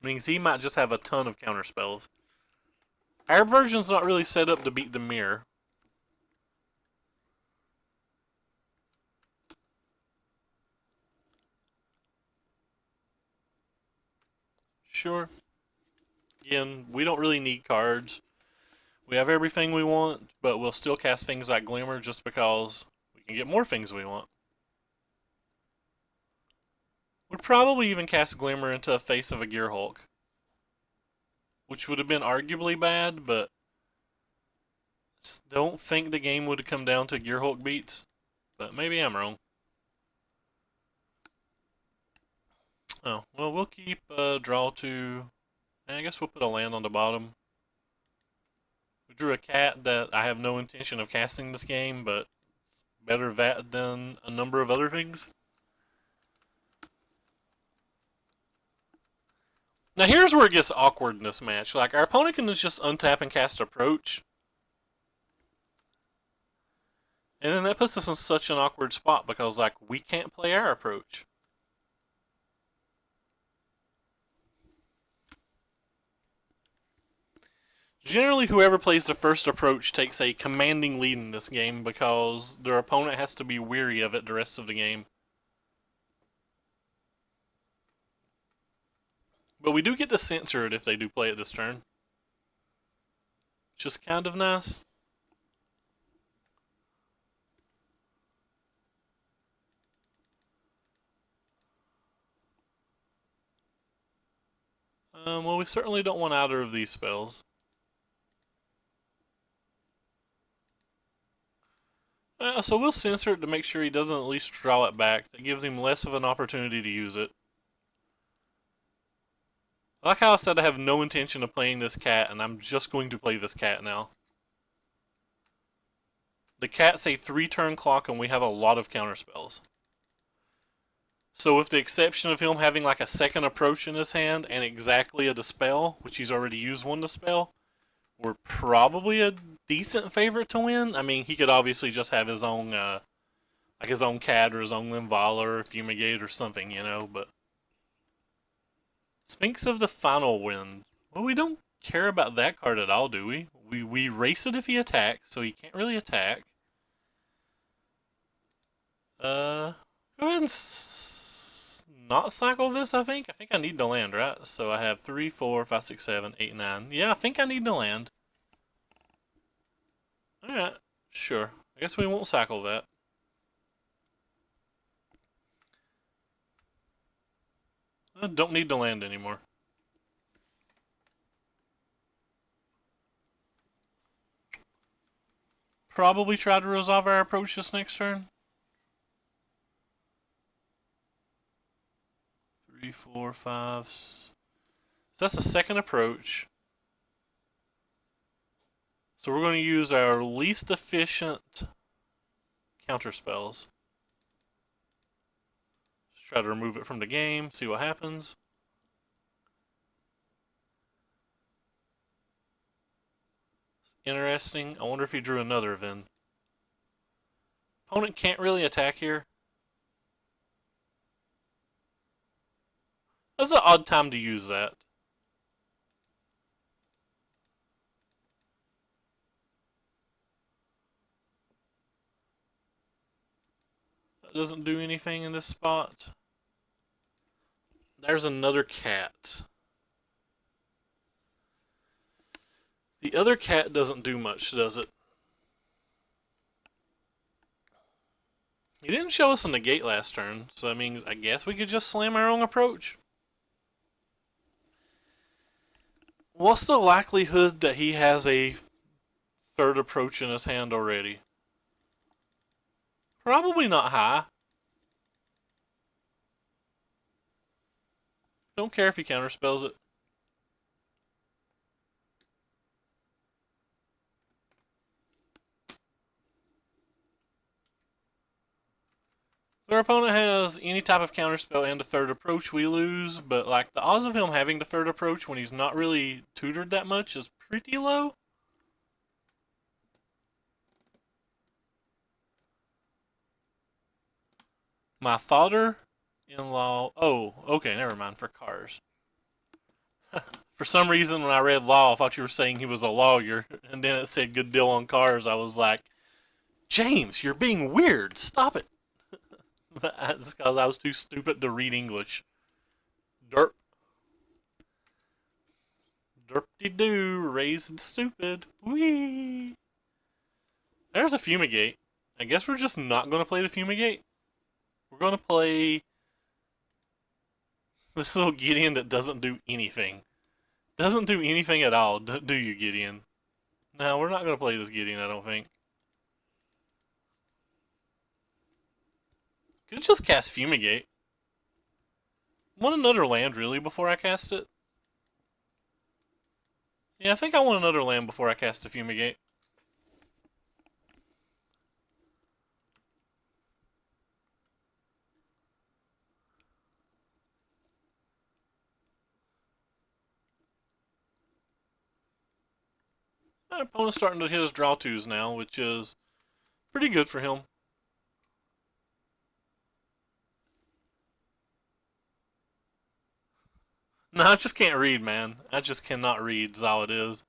Means he might just have a ton of counterspells. Our version's not really set up to beat the mirror. Sure. Again, we don't really need cards. We have everything we want, but we'll still cast things like Glimmer just because we can get more things we want. We'd probably even cast Glimmer into a face of a Gearhulk, which would have been arguably bad, but don't think the game would have come down to Gearhulk beats. but maybe I'm wrong. Oh, well, we'll keep draw 2. And I guess we'll put a land on the bottom. We drew a cat that I have no intention of casting this game, but it's better that than a number of other things. Now here's where it gets awkward in this match. Like, our opponent can just untap and cast Approach. And then that puts us in such an awkward spot because, like, we can't play our Approach. Generally, whoever plays the first Approach takes a commanding lead in this game because their opponent has to be weary of it the rest of the game. But we do get to censor it if they do play it this turn. It's just kind of nice. Well, we certainly don't want either of these spells. So we'll censor it to make sure he doesn't at least draw it back. That gives him less of an opportunity to use it. Like how I said, I have no intention of playing this cat, and I'm just going to play this cat now. The cat's a 3-turn clock, and we have a lot of counterspells. So with the exception of him having like a second Approach in his hand and exactly a Dispel, which he's already used one Dispel, we're probably a decent favorite to win. I mean, he could obviously just have his own, like his own cat or his own Linvala or Fumigate or something, you know, but... Sphinx of the Final Wind. Well, we don't care about that card at all, do we? We race it if he attacks, so he can't really attack. Go ahead and not cycle this, I think. I think I need to land, right? So I have 3, 4, 5, 6, 7, 8, 9. Yeah, I think I need to land. Alright, sure. I guess we won't cycle that. I don't need to land anymore. Probably try to resolve our Approach this next turn. 3, 4, 5. So that's the second Approach. So we're going to use our least efficient counterspells. Just try to remove it from the game, see what happens. It's interesting. I wonder if he drew another Ven. Opponent can't really attack here. That's an odd time to use that. That doesn't do anything in this spot. There's another cat. The other cat doesn't do much, does it? He didn't show us a negate last turn, so that means I guess we could just slam our own Approach. What's the likelihood that he has a third Approach in his hand already? Probably not high. Don't care if he counterspells it. If our opponent has any type of counterspell and a third Approach, we lose, but like the odds of him having the third Approach when he's not really tutored that much is pretty low. My father-in-law... Oh, okay, never mind, for cars. For some reason, when I read law, I thought you were saying he was a lawyer, and then it said good deal on cars. I was like, James, you're being weird. Stop it. But that's because I was too stupid to read English. Derp. Derp-de-doo, raised stupid. Whee! There's a Fumigate. I guess we're just not going to play the Fumigate. We're going to play this little Gideon that doesn't do anything. Doesn't do anything at all, do you, Gideon? No, we're not going to play this Gideon, I don't think. Could just cast Fumigate. Want another land, really, before I cast it? Yeah, I think I want another land before I cast a Fumigate. My opponent's starting to hit his draw twos now, which is pretty good for him. No, I just can't read, man. I just cannot read, is all it is.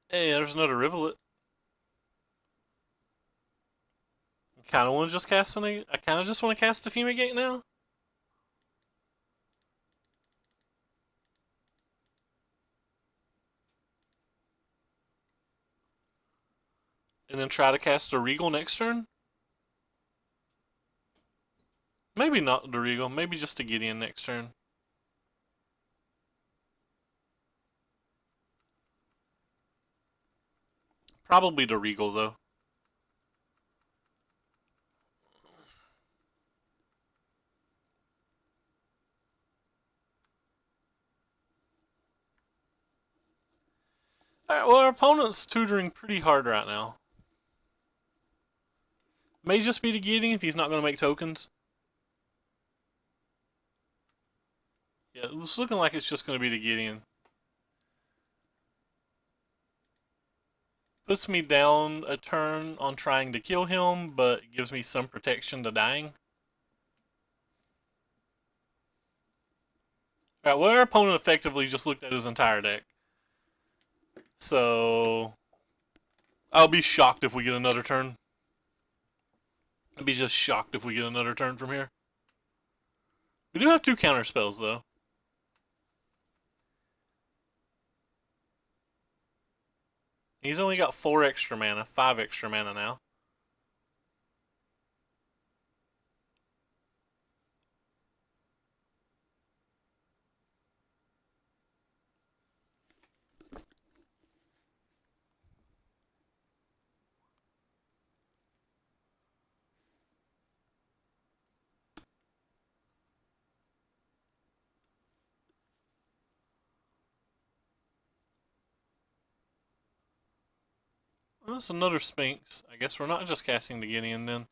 Hey, there's another Rivulet. I kind of want to just cast something. I kind of just want to cast a Fumigate now. And then try to cast a Regal next turn. Maybe not the Regal. Maybe just a Gideon next turn. Probably the Regal, though. Alright, well, our opponent's tutoring pretty hard right now. May just be the Gideon if he's not going to make tokens. Yeah, it's looking like it's just going to be the Gideon. Puts me down a turn on trying to kill him, but gives me some protection to dying. Alright, well, our opponent effectively just looked at his entire deck. So, I'll be shocked if we get another turn. I'd be just shocked if we get another turn from here. We do have 2 counter spells, though. He's only got 4 extra mana, 5 extra mana now. Well, that's another Sphinx. I guess we're not just casting the Gideon then.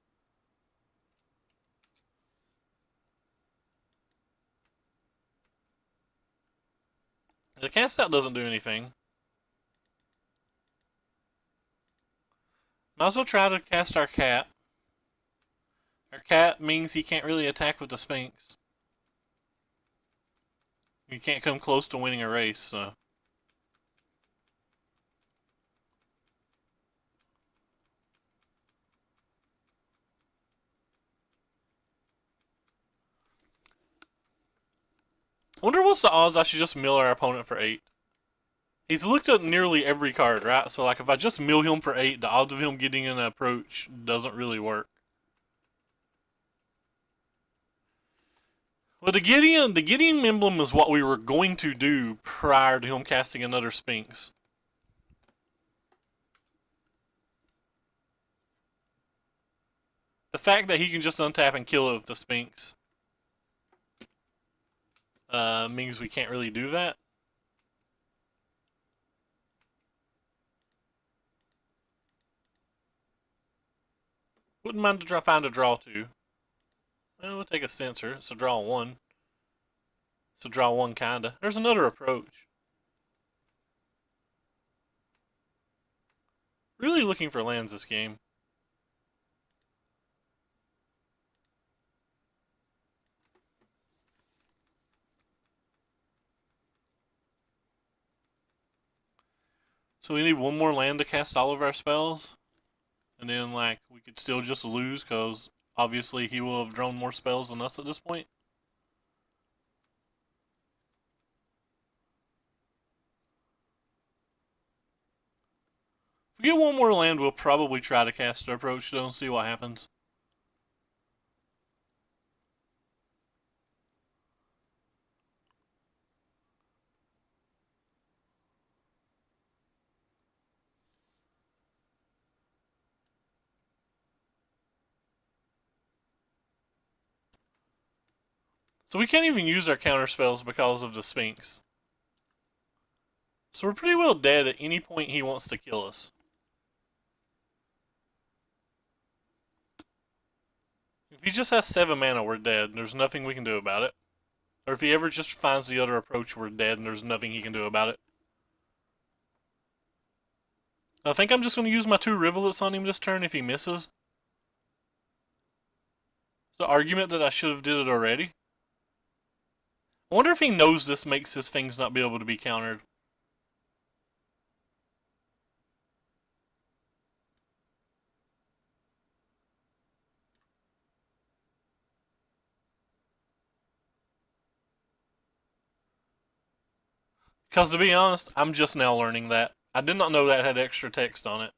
The cast out doesn't do anything. Might as well try to cast our cat. Our cat means he can't really attack with the Sphinx. You can't come close to winning a race, so. I wonder what's the odds I should just mill our opponent for 8. He's looked at nearly every card, right? So, like, if I just mill him for 8, the odds of him getting an approach doesn't really work. Well, the Gideon emblem is what we were going to do prior to him casting another Sphinx. The fact that he can just untap and kill it with the Sphinx means we can't really do that. Wouldn't mind to find a draw 2. Well, we'll take a Censor. So draw 1. So draw 1 kinda. There's another approach. Really looking for lands this game. So we need one more land to cast all of our spells. And then, like, we could still just lose because obviously he will have drawn more spells than us at this point. If we get one more land, we'll probably try to cast our approach though and see what happens. So we can't even use our counter spells because of the Sphinx. So we're pretty well dead at any point he wants to kill us. If he just has 7 mana, we're dead, and there's nothing we can do about it. Or if he ever just finds the other approach, we're dead, and there's nothing he can do about it. I think I'm just going to use my 2 Rivulets on him this turn if he misses. It's the argument that I should have did it already. I wonder if he knows this makes his things not be able to be countered. Because to be honest, I'm just now learning that. I did not know that had extra text on it.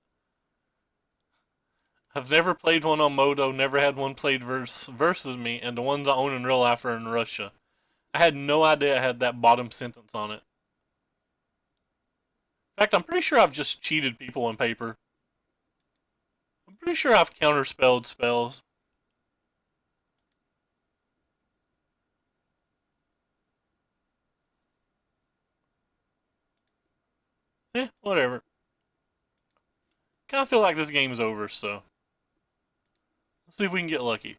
I've never played one on Modo, never had one played versus me, and the ones I own in real life are in Russia. I had no idea I had that bottom sentence on it. In fact, I'm pretty sure I've just cheated people on paper. I'm pretty sure I've counterspelled spells. Whatever. Kinda feel like this game's over, so. Let's see if we can get lucky.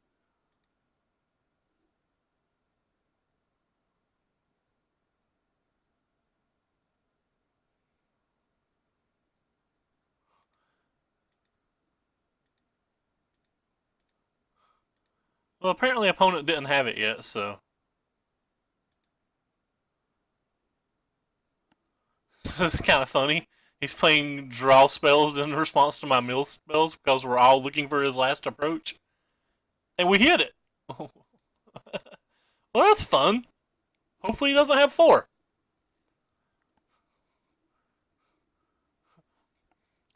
Well, apparently opponent didn't have it yet, so. This is kind of funny. He's playing draw spells in response to my mill spells because we're all looking for his last approach. And we hit it. Well, that's fun. Hopefully he doesn't have 4.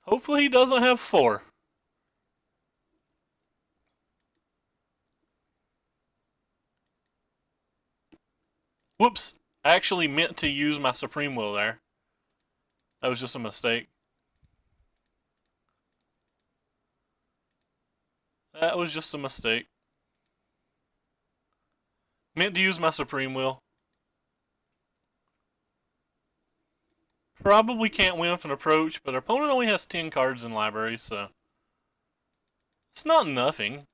Hopefully he doesn't have 4. Whoops. I actually meant to use my Supreme Will there. That was just a mistake. That was just a mistake. Meant to use my Supreme Will. Probably can't win with an approach, but our opponent only has 10 cards in library, so. It's not nothing.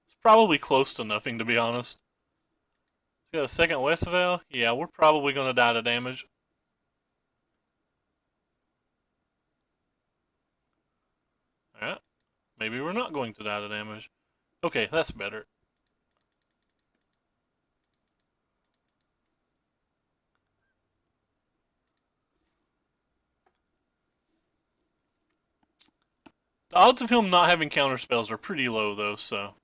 It's probably close to nothing, to be honest. He's got a second Westveil. Yeah, we're probably going to die to damage. Alright. Maybe we're not going to die to damage. Okay, that's better. The odds of him not having counter spells are pretty low, though, so.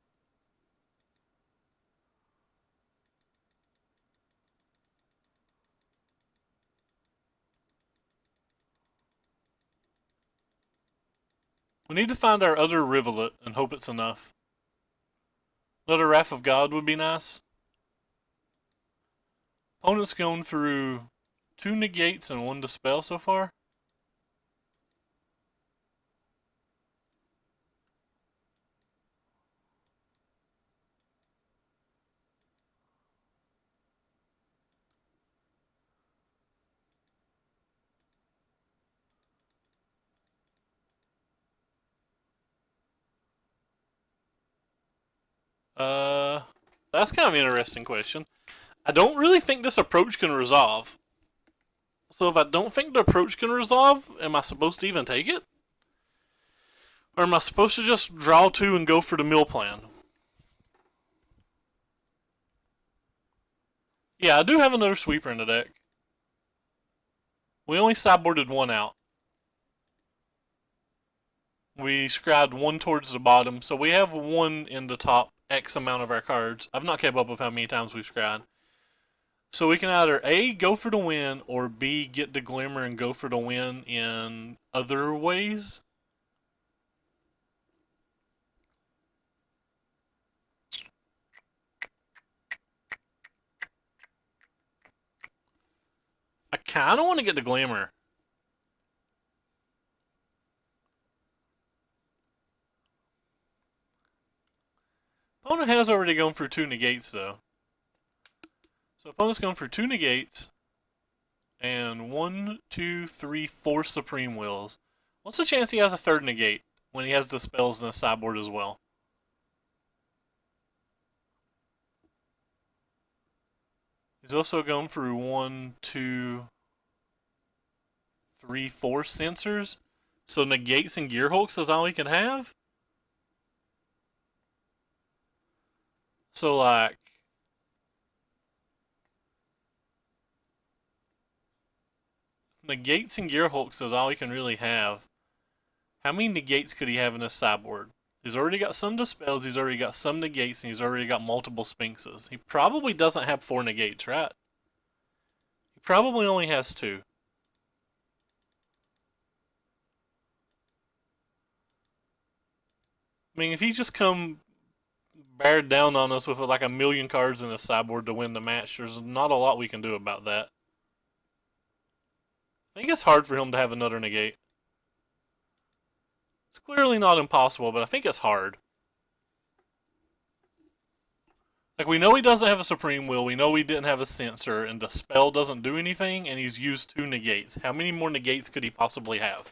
We need to find our other Rivulet and hope it's enough. Another Wrath of God would be nice. Opponent's going through 2 negates and 1 dispel so far. That's kind of an interesting question. I don't really think this approach can resolve. So if I don't think the approach can resolve, am I supposed to even take it? Or am I supposed to just draw 2 and go for the mill plan? Yeah, I do have another sweeper in the deck. We only sideboarded 1 out. We scryed 1 towards the bottom, so we have 1 in the top X amount of our cards. I've not kept up with how many times we've scryed. So we can either A, go for the win, or B, get the Glimmer and go for the win in other ways. I kind of want to get the Glimmer. Opponent has already gone for 2 negates, though. So opponent's going for 2 negates and 1, 2, 3, 4 Supreme Wills. What's the chance he has a 3rd negate when he has the spells in the sideboard as well? He's also going for 1, 2, 3, 4 sensors. So negates and Gearhulks is all he can have? So like, negates and Gearhulks is all he can really have. How many negates could he have in his sideboard? He's already got some dispels, he's already got some negates, and he's already got multiple Sphinxes. He probably doesn't have 4 negates, right? He probably only has 2. I mean, if he just come bared down on us with like a million cards in his sideboard to win the match, there's not a lot we can do about that. I think it's hard for him to have another negate. It's clearly not impossible, but I think it's hard. Like, we know he doesn't have a Supreme Will, we know he didn't have a Censor, and the spell doesn't do anything, and he's used 2 negates. How many more negates could he possibly have?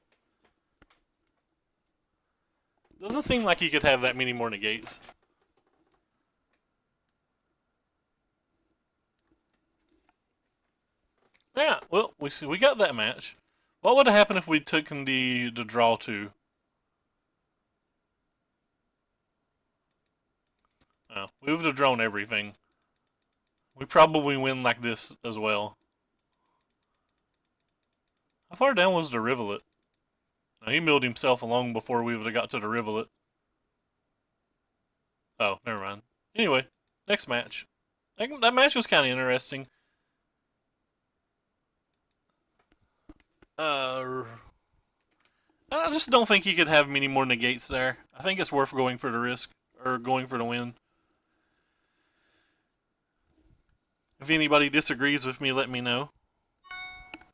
Doesn't seem like he could have that many more negates. Yeah, well, we got that match. What would have happened if we took the draw 2? Oh, we would have drawn everything. We probably win like this as well. How far down was the Rivulet? No, he milled himself along before we would have got to the Rivulet. Oh, never mind. Anyway, next match. That match was kind of interesting. I just don't think he could have many more negates there. I think it's worth going for the risk, or going for the win. If anybody disagrees with me, let me know.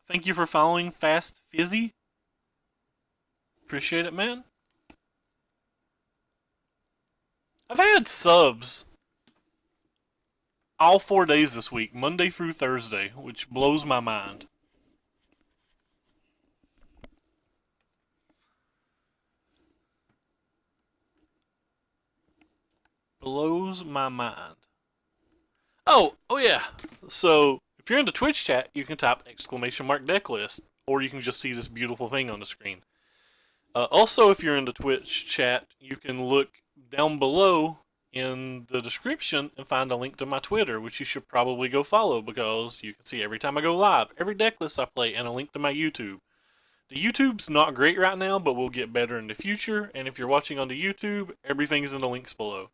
Thank you for following Fast Fizzy. Appreciate it, man. I've had subs all 4 days this week, Monday through Thursday, which blows my mind. Blows my mind. Oh yeah. So if you're in the Twitch chat, you can type !decklist, or you can just see this beautiful thing on the screen. Also, if you're in the Twitch chat, you can look down below in the description and find a link to my Twitter, which you should probably go follow because you can see every time I go live, every deck list I play, and a link to my YouTube. The YouTube's not great right now, but we'll get better in the future, and if you're watching on the YouTube, everything's in the links below.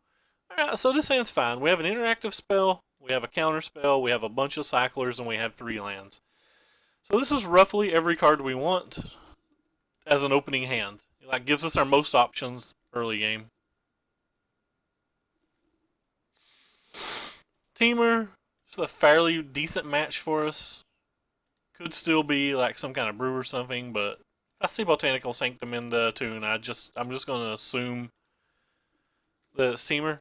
Alright, so this hand's fine. We have an interactive spell, we have a counter spell, we have a bunch of cyclers, and we have 3 lands. So this is roughly every card we want as an opening hand. It like gives us our most options early game. Teamer, it's a fairly decent match for us. Could still be like some kind of brew or something, but if I see Botanical Sanctum in the tune, I'm just gonna assume that it's Teamer.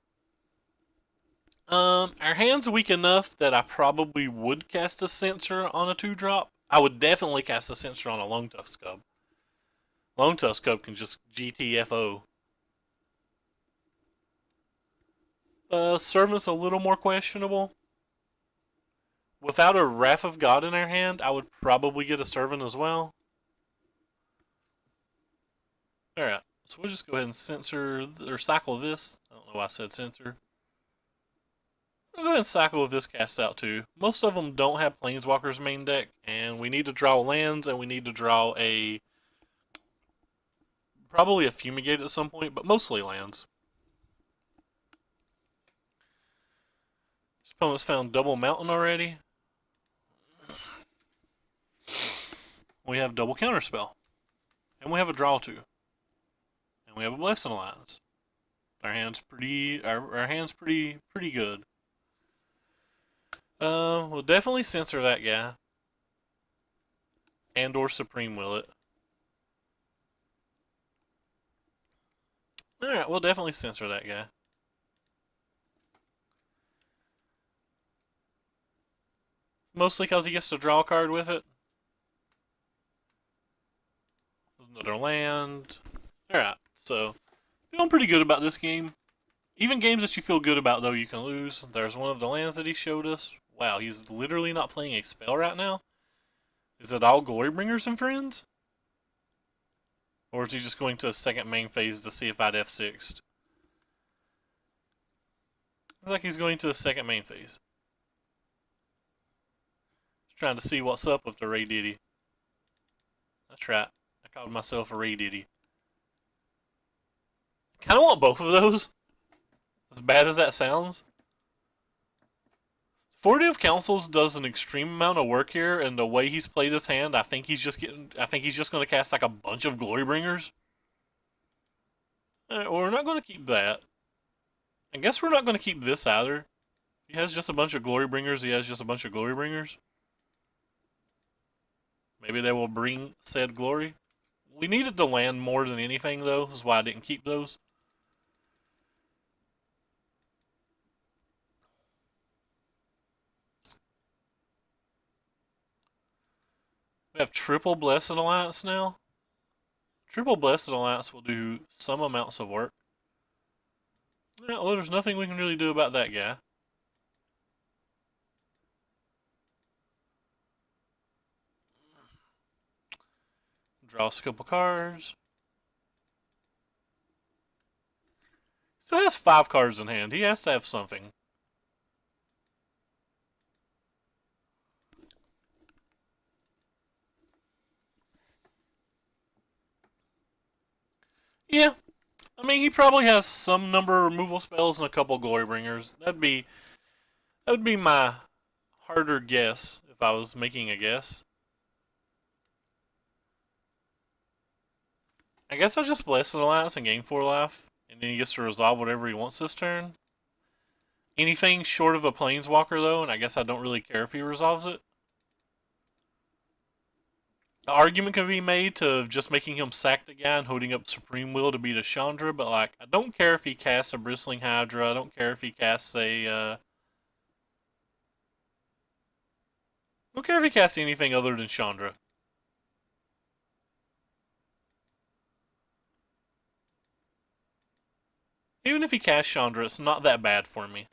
Our hand's weak enough that I probably would cast a Censor on a 2-drop. I would definitely cast a Censor on a Longtusk Cub. Longtusk Cub can just GTFO. Servant's a little more questionable. Without a Wrath of God in our hand, I would probably get a Servant as well. Alright, so we'll just go ahead and censor, or cycle this. I don't know why I said censor. I'll go ahead and cycle with this cast out too. Most of them don't have Planeswalkers main deck, and we need to draw lands, and we need to draw probably a Fumigate at some point, but mostly lands. This opponent's found Double Mountain already. We have double Counterspell. And we have a Draw 2. And we have a Blessing Alliance. Our hand's pretty good. We'll definitely censor that guy. And or Supreme Will it. Alright, we'll definitely censor that guy. Mostly because he gets to draw a card with it. Another land. Alright, so feeling pretty good about this game. Even games that you feel good about, though, you can lose. There's one of the lands that he showed us. Wow, he's literally not playing a spell right now. Is it all Glorybringers and Friends? Or is he just going to a second main phase to see if I'd F6'd? Looks like he's going to a second main phase. Just trying to see what's up with the Ray Diddy. That's right. I called myself a Ray Diddy. I kind of want both of those. As bad as that sounds. 40 of Councils does an extreme amount of work here, and the way he's played his hand, I think he's just going to cast like a bunch of Glorybringers. Well, we're not going to keep that. I guess we're not going to keep this either. He has just a bunch of Glorybringers. He has just a bunch of Glorybringers. Maybe they will bring said glory. We needed to land more than anything, though. That's why I didn't keep those. We have Triple Blessed Alliance now. Triple Blessed Alliance will do some amounts of work. Yeah, well, there's nothing we can really do about that guy. Draw us a couple cards. Still has 5 cards in hand. He has to have something. Yeah. I mean, he probably has some number of removal spells and a couple Glorybringers. That would be my harder guess if I was making a guess. I guess I'll just Bless an Alliance and gain 4 life, and then he gets to resolve whatever he wants this turn. Anything short of a Planeswalker, though, and I guess I don't really care if he resolves it. The argument can be made to just making him sack the guy and holding up Supreme Will to beat a Chandra, but like, I don't care if he casts a Bristling Hydra, I don't care if he casts a, I don't care if he casts anything other than Chandra. Even if he casts Chandra, it's not that bad for me.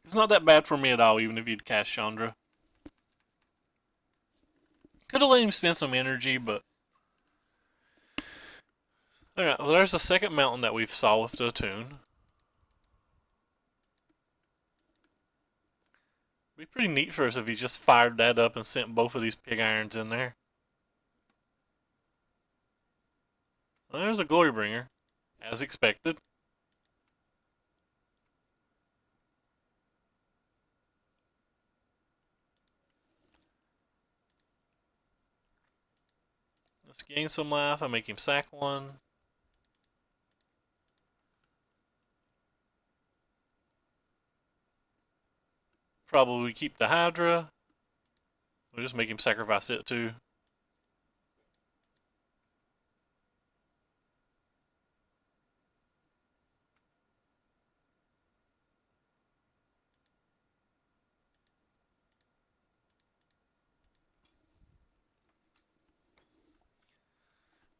It's not that bad for me at all, even if he'd cast Chandra. Could have let him spend some energy, but... Alright, well there's the second mountain that we've saw with the Attune. It'd be pretty neat for us if he just fired that up and sent both of these pig irons in there. Well, there's a Glorybringer, as expected. Let's gain some life. I make him sack one. Probably keep the Hydra. We'll just make him sacrifice it too.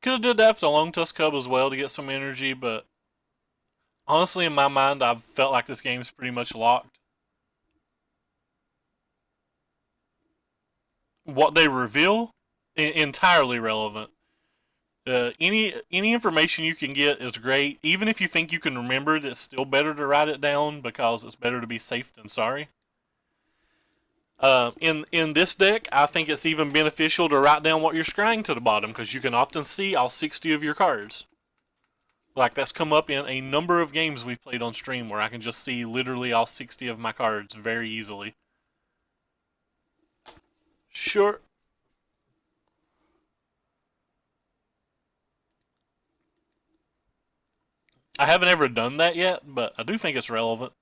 Could have did that for the Long Tusk Cub as well to get some energy, but honestly, in my mind, I've felt like this game's pretty much locked. What they reveal, entirely relevant. Any information you can get is great. Even if you think you can remember it, it's still better to write it down because it's better to be safe than sorry. In this deck, I think it's even beneficial to write down what you're scrying to the bottom because you can often see all 60 of your cards. Like, that's come up in a number of games we've played on stream where I can just see literally all 60 of my cards very easily. Sure. I haven't ever done that yet, but I do think it's relevant.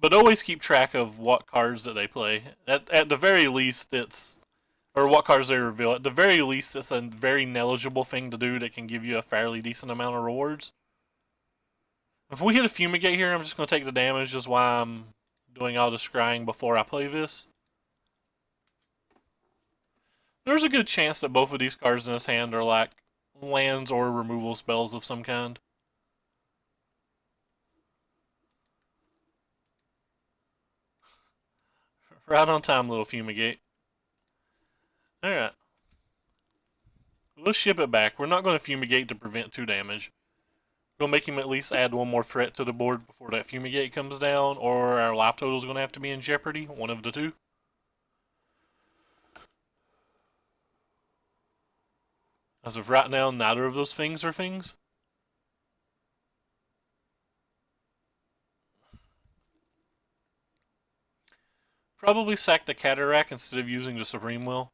But always keep track of what cards that they play. At the very least, it's... Or what cards they reveal. At the very least, it's a very negligible thing to do that can give you a fairly decent amount of rewards. If we hit a Fumigate here, I'm just going to take the damage, just why I'm doing all the scrying before I play this. There's a good chance that both of these cards in his hand are like lands or removal spells of some kind. Right on time, little Fumigate. Alright. Let's ship it back. We're not going to Fumigate to prevent 2 damage. We'll make him at least add 1 more threat to the board before that Fumigate comes down, or our life total is going to have to be in jeopardy. One of the two. As of right now, neither of those things are things. Probably sack the Cataract instead of using the Supreme Will.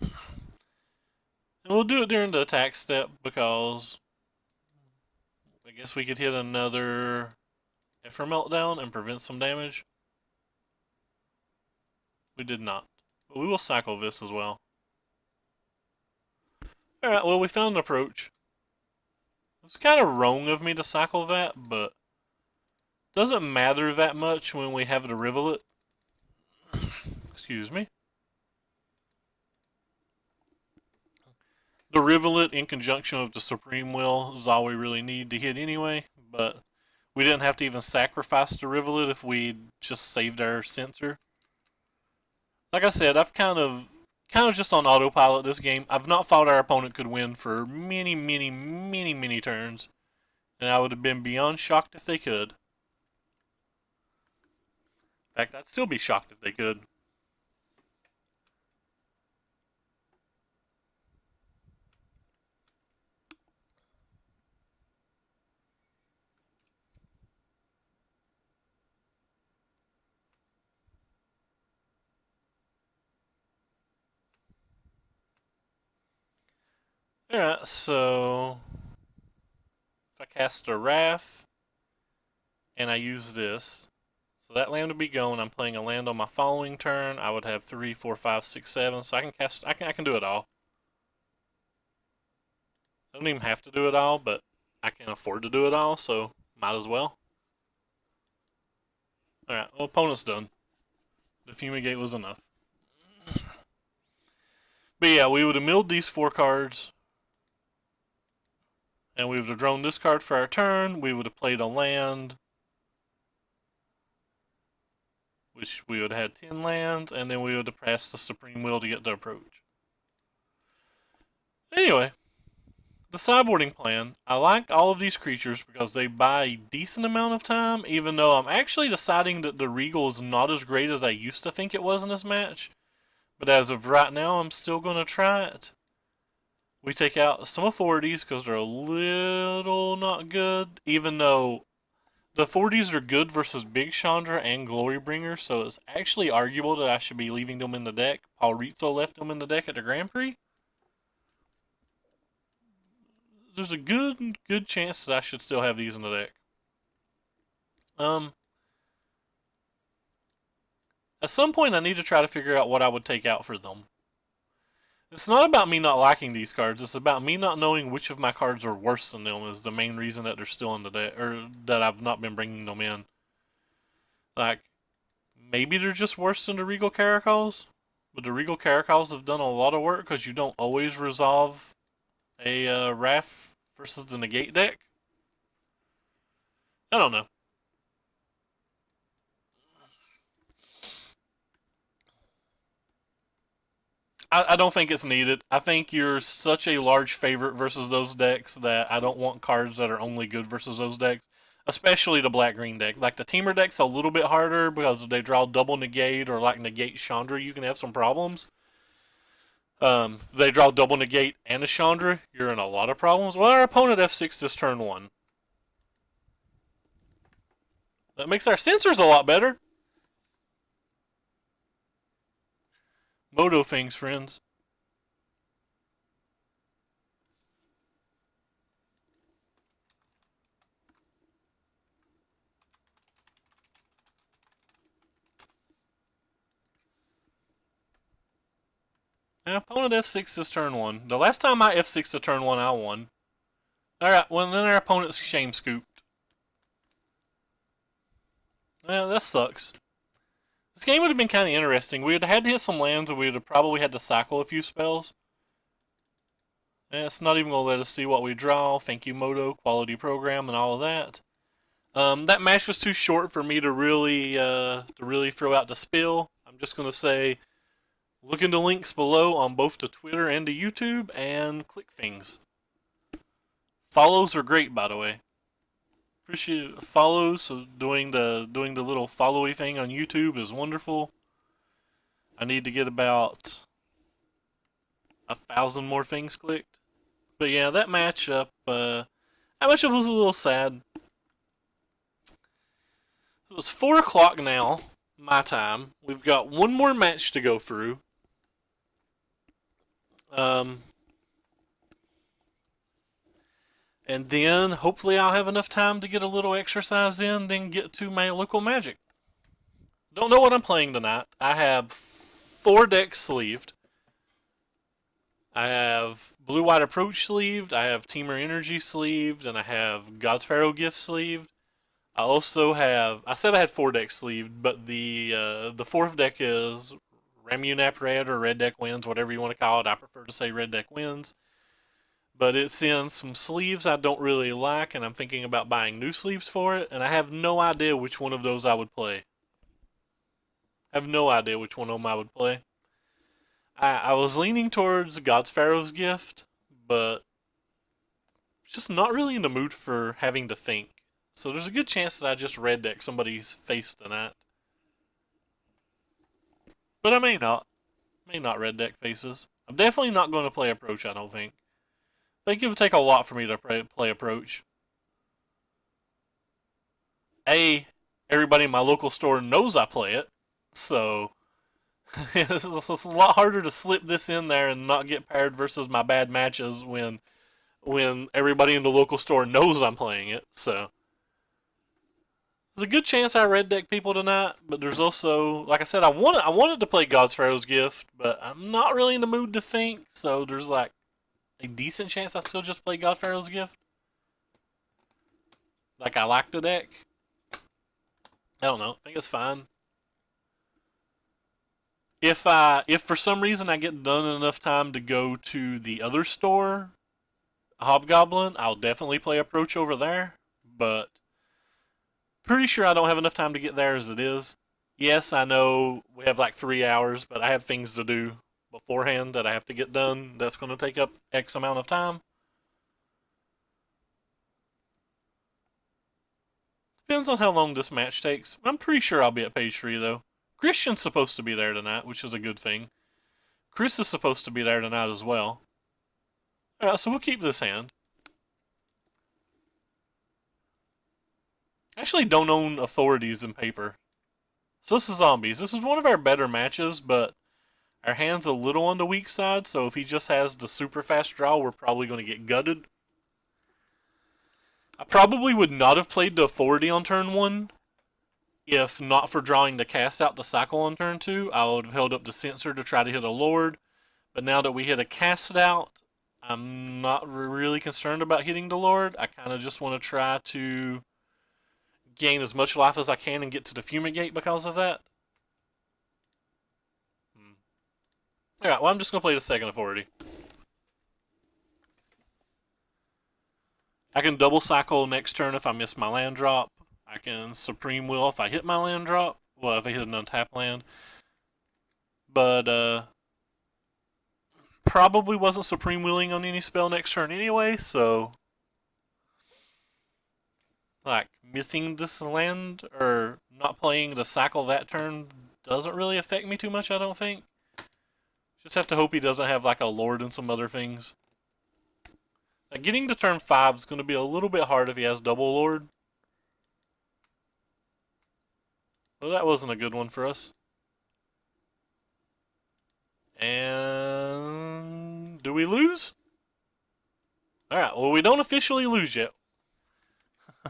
And we'll do it during the attack step because I guess we could hit another Effort Meltdown and prevent some damage. We did not. But we will cycle this as well. Alright, well, we found an approach. It's kind of wrong of me to cycle that, but doesn't matter that much when we have the Rivulet. Excuse me. The Rivulet in conjunction with the Supreme Will is all we really need to hit anyway, but we didn't have to even sacrifice the Rivulet if we just saved our Censor. Like I said, I've kind of just on autopilot this game. I've not thought our opponent could win for many turns, and I would have been beyond shocked if they could. In fact, I'd still be shocked if they could. Alright, so if I cast a Wrath and I use this, so that land would be gone. I'm playing a land on my following turn. I would have 3, 4, 5, 6, 7. So I can cast. I can do it all. I don't even have to do it all, but I can afford to do it all, so might as well. Alright, well, opponent's done. The Fumigate was enough. But yeah, we would have milled these 4 cards. And we would have drawn this card for our turn. We would have played a land, which we would have had 10 lands, and then we would have pressed the Supreme Will to get the approach. Anyway, the sideboarding plan. I like all of these creatures because they buy a decent amount of time, even though I'm actually deciding that the Regal is not as great as I used to think it was in this match. But as of right now, I'm still going to try it. We take out some authorities because they're a little not good, even though the 40s are good versus Big Chandra and Glorybringer, so it's actually arguable that I should be leaving them in the deck. Paul Rizzo left them in the deck at the Grand Prix. There's a good chance that I should still have these in the deck. At some point I need to try to figure out what I would take out for them. It's not about me not liking these cards, it's about me not knowing which of my cards are worse than them is the main reason that they're still in the deck, or that I've not been bringing them in. Like, maybe they're just worse than the Regal Caracals, but the Regal Caracals have done a lot of work because you don't always resolve a Wrath versus the Negate deck. I don't know. I don't think it's needed. I think you're such a large favorite versus those decks that I don't want cards that are only good versus those decks. Especially the black-green deck. Like the Teamer deck's a little bit harder because if they draw double negate or like negate Chandra, you can have some problems. If they draw double negate and a Chandra, you're in a lot of problems. Well, our opponent F6 this turn 1. That makes our sensors a lot better. Moto things, friends. Opponent F6 is turn 1. The last time I F6 to turn 1, I won. Alright, well then our opponent's shame scooped. Well, that sucks. This game would have been kind of interesting. We would have had to hit some lands and we would have probably had to cycle a few spells. And it's not even going to let us see what we draw. Thank you, Moto, quality program, and all of that. That match was too short for me to really throw out the spill. I'm just going to say, look into links below on both the Twitter and the YouTube, and click things. Follows are great, by the way. Appreciate follows. So doing the little followy thing on YouTube is wonderful. I need to get about 1,000 more things clicked. But yeah, that matchup was a little sad. It was 4 o'clock now, my time. We've got one more match to go through. And then, hopefully I'll have enough time to get a little exercise in, then get to my local Magic. Don't know what I'm playing tonight. I have 4 decks sleeved. I have Blue-White Approach sleeved, I have Temur Energy sleeved, and I have God's Pharaoh Gift sleeved. I also have, I said I had 4 decks sleeved, but the 4th deck is Ramunap Red or Red Deck Wins, whatever you want to call it. I prefer to say Red Deck Wins. But it's in some sleeves I don't really like, and I'm thinking about buying new sleeves for it, and I have no idea which one of those I would play. I have no idea which one of them I would play. I was leaning towards God's Pharaoh's Gift, but just not really in the mood for having to think. So there's a good chance that I just red deck somebody's face tonight. But I may not. May not red deck faces. I'm definitely not going to play Approach, I don't think. I think it would take a lot for me to play Approach. Everybody in my local store knows I play it, so it's a lot harder to slip this in there and not get paired versus my bad matches when everybody in the local store knows I'm playing it. So there's a good chance I red deck people tonight, but there's also, like I said, I wanted to play God's Pharaoh's Gift, but I'm not really in the mood to think, so there's like a decent chance I still just play God Pharaoh's Gift. Like, I like the deck. I don't know. I think it's fine. If for some reason I get done in enough time to go to the other store, Hobgoblin, I'll definitely play Approach over there. But pretty sure I don't have enough time to get there as it is. Yes, I know we have like 3 hours, but I have things to do beforehand that I have to get done. That's going to take up X amount of time. Depends on how long this match takes. I'm pretty sure I'll be at page 3 though. Christian's supposed to be there tonight, which is a good thing. Chris is supposed to be there tonight as well. Alright, so we'll keep this hand. I actually don't own authorities in paper. So this is zombies. This is one of our better matches, but our hand's a little on the weak side, so if he just has the super fast draw, we're probably going to get gutted. I probably would not have played the authority on turn 1 if not for drawing the cast out the cycle on turn 2. I would have held up the Censor to try to hit a Lord, but now that we hit a cast out, I'm not really concerned about hitting the Lord. I kind of just want to try to gain as much life as I can and get to the Fumigate because of that. Alright, well I'm just going to play the second authority. I can double cycle next turn if I miss my land drop. I can Supreme Will if I hit my land drop. Well, if I hit an untapped land. But, probably wasn't Supreme Willing on any spell next turn anyway, so like, missing this land or not playing the cycle that turn doesn't really affect me too much, I don't think. Just have to hope he doesn't have like a Lord and some other things. Like, getting to turn 5 is going to be a little bit hard if he has double Lord. Well, that wasn't a good one for us. And do we lose? Alright, well we don't officially lose yet.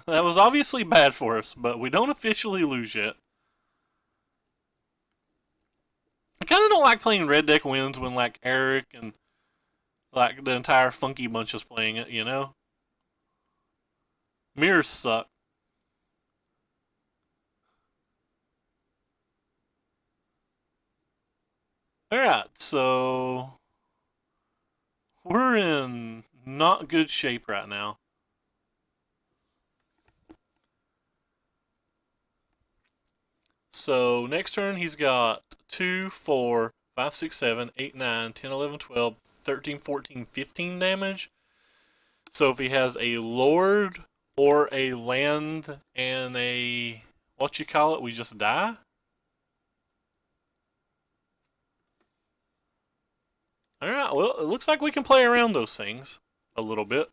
That was obviously bad for us, but we don't officially lose yet. kind of don't like playing Red Deck Wins when like Eric and like the entire Funky Bunch is playing it, you know? Mirrors suck. Alright, so we're in not good shape right now. So next turn he's got 2, 4, 5, 6, 7, 8, 9, 10, 11, 12, 13, 14, 15 damage. So if he has a Lord or a land and a, what you call it, we just die? Alright, well, it looks like we can play around those things a little bit.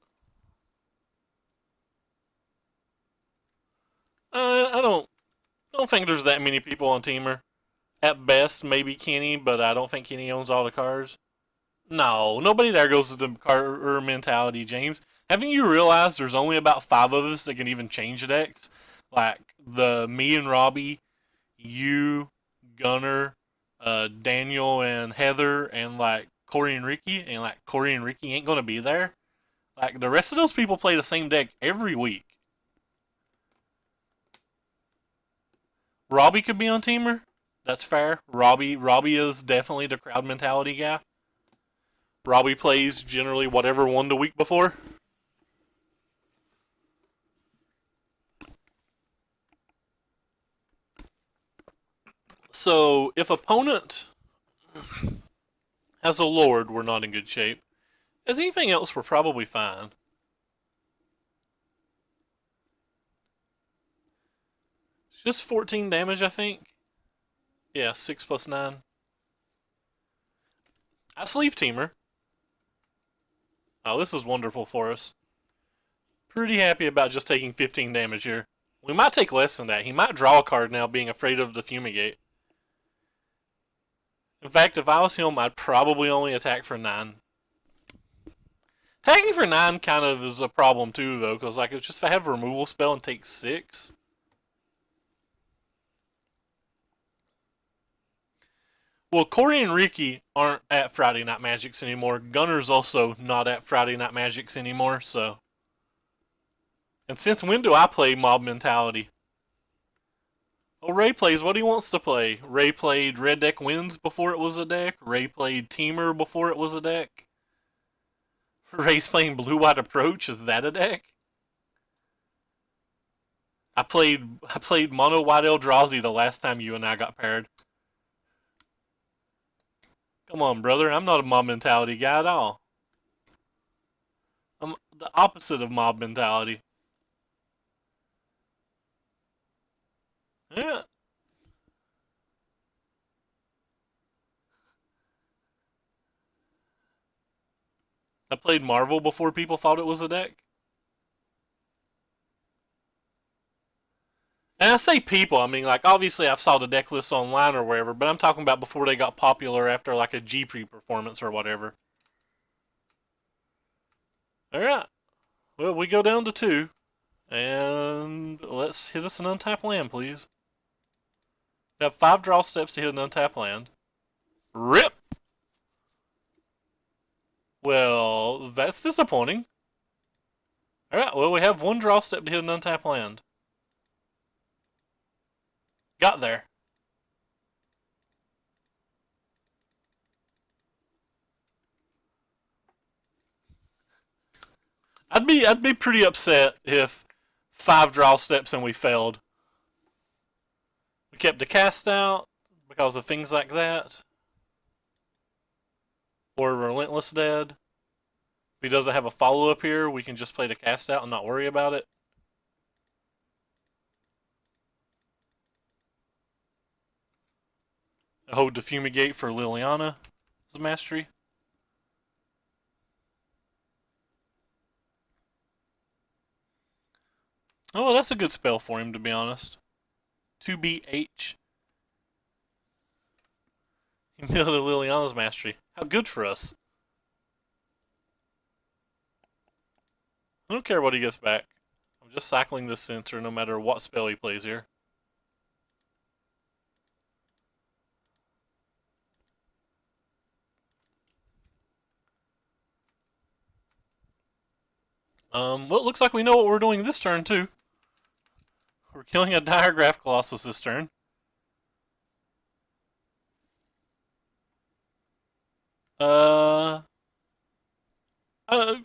I don't think there's that many people on Teamer. At best, maybe Kenny, but I don't think Kenny owns all the cars. No, nobody there goes to the car mentality, James. Haven't you realized there's only about 5 of us that can even change decks? Like me and Robbie, you, Gunner, Daniel and Heather, and like Corey and Ricky, and like Corey and Ricky ain't gonna be there. Like the rest of those people play the same deck every week. Robbie could be on Teamer. That's fair. Robbie is definitely the crowd mentality guy. Robbie plays generally whatever won the week before. So if opponent has a Lord, we're not in good shape. As anything else, we're probably fine. It's just 14 damage, I think. Yeah, 6 plus 9. I sleeve Teamer. Oh, this is wonderful for us. Pretty happy about just taking 15 damage here. We might take less than that. He might draw a card now, being afraid of the Fumigate. In fact, if I was him, I'd probably only attack for 9. Attacking for 9 kind of is a problem too, though, because like it's just if I have a removal spell and take 6. Well, Corey and Ricky aren't at Friday Night Magics anymore. Gunner's also not at Friday Night Magics anymore, so. And since when do I play Mob Mentality? Oh, Ray plays what he wants to play. Ray played Red Deck Wins before it was a deck. Ray played Teamer before it was a deck. Ray's playing Blue White Approach. Is that a deck? I played Mono White Eldrazi the last time you and I got paired. Come on, brother. I'm not a mob mentality guy at all. I'm the opposite of mob mentality. Yeah. I played Marvel before people thought it was a deck. And I say people, I mean like obviously I've saw the deck lists online or wherever, but I'm talking about before they got popular after like a G-Pre performance or whatever. Alright. Well, we go down to 2. And let's hit us an untapped land, please. We have 5 draw steps to hit an untapped land. RIP! Well, that's disappointing. Alright, well we have 1 draw step to hit an untapped land. Got there. I'd be pretty upset if 5 draw steps and we failed. We kept the cast out because of things like that. Or Relentless Dead. If he doesn't have a follow-up here, we can just play the cast out and not worry about it. I hold the Fumigate for Liliana's mastery. Oh, well, that's a good spell for him, to be honest. 2BH. He milled the Liliana's mastery. How good for us. I don't care what he gets back. I'm just cycling this center no matter what spell he plays here. Well, it looks like we know what we're doing this turn, too. We're killing a Diregraph Colossus this turn. Uh, uh,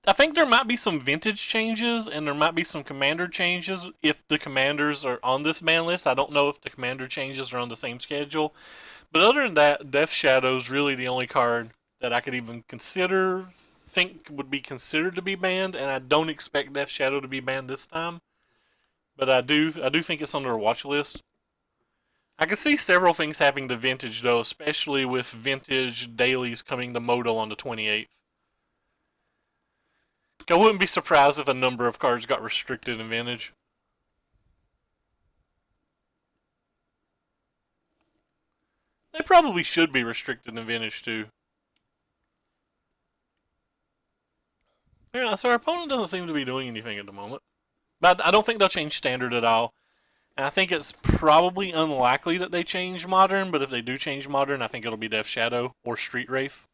I think there might be some vintage changes and there might be some commander changes if the commanders are on this ban list. I don't know if the commander changes are on the same schedule. But other than that, Death Shadow is really the only card that I could even think would be considered to be banned, and I don't expect Death Shadow to be banned this time. But I do think it's on their watch list. I can see several things happening to Vintage though, especially with Vintage dailies coming to Modal on the 28th. I wouldn't be surprised if a number of cards got restricted in Vintage. They probably should be restricted in Vintage too. Yeah, so our opponent doesn't seem to be doing anything at the moment. But I don't think they'll change Standard at all. And I think it's probably unlikely that they change Modern, but if they do change Modern, I think it'll be Death Shadow or Street Wraith.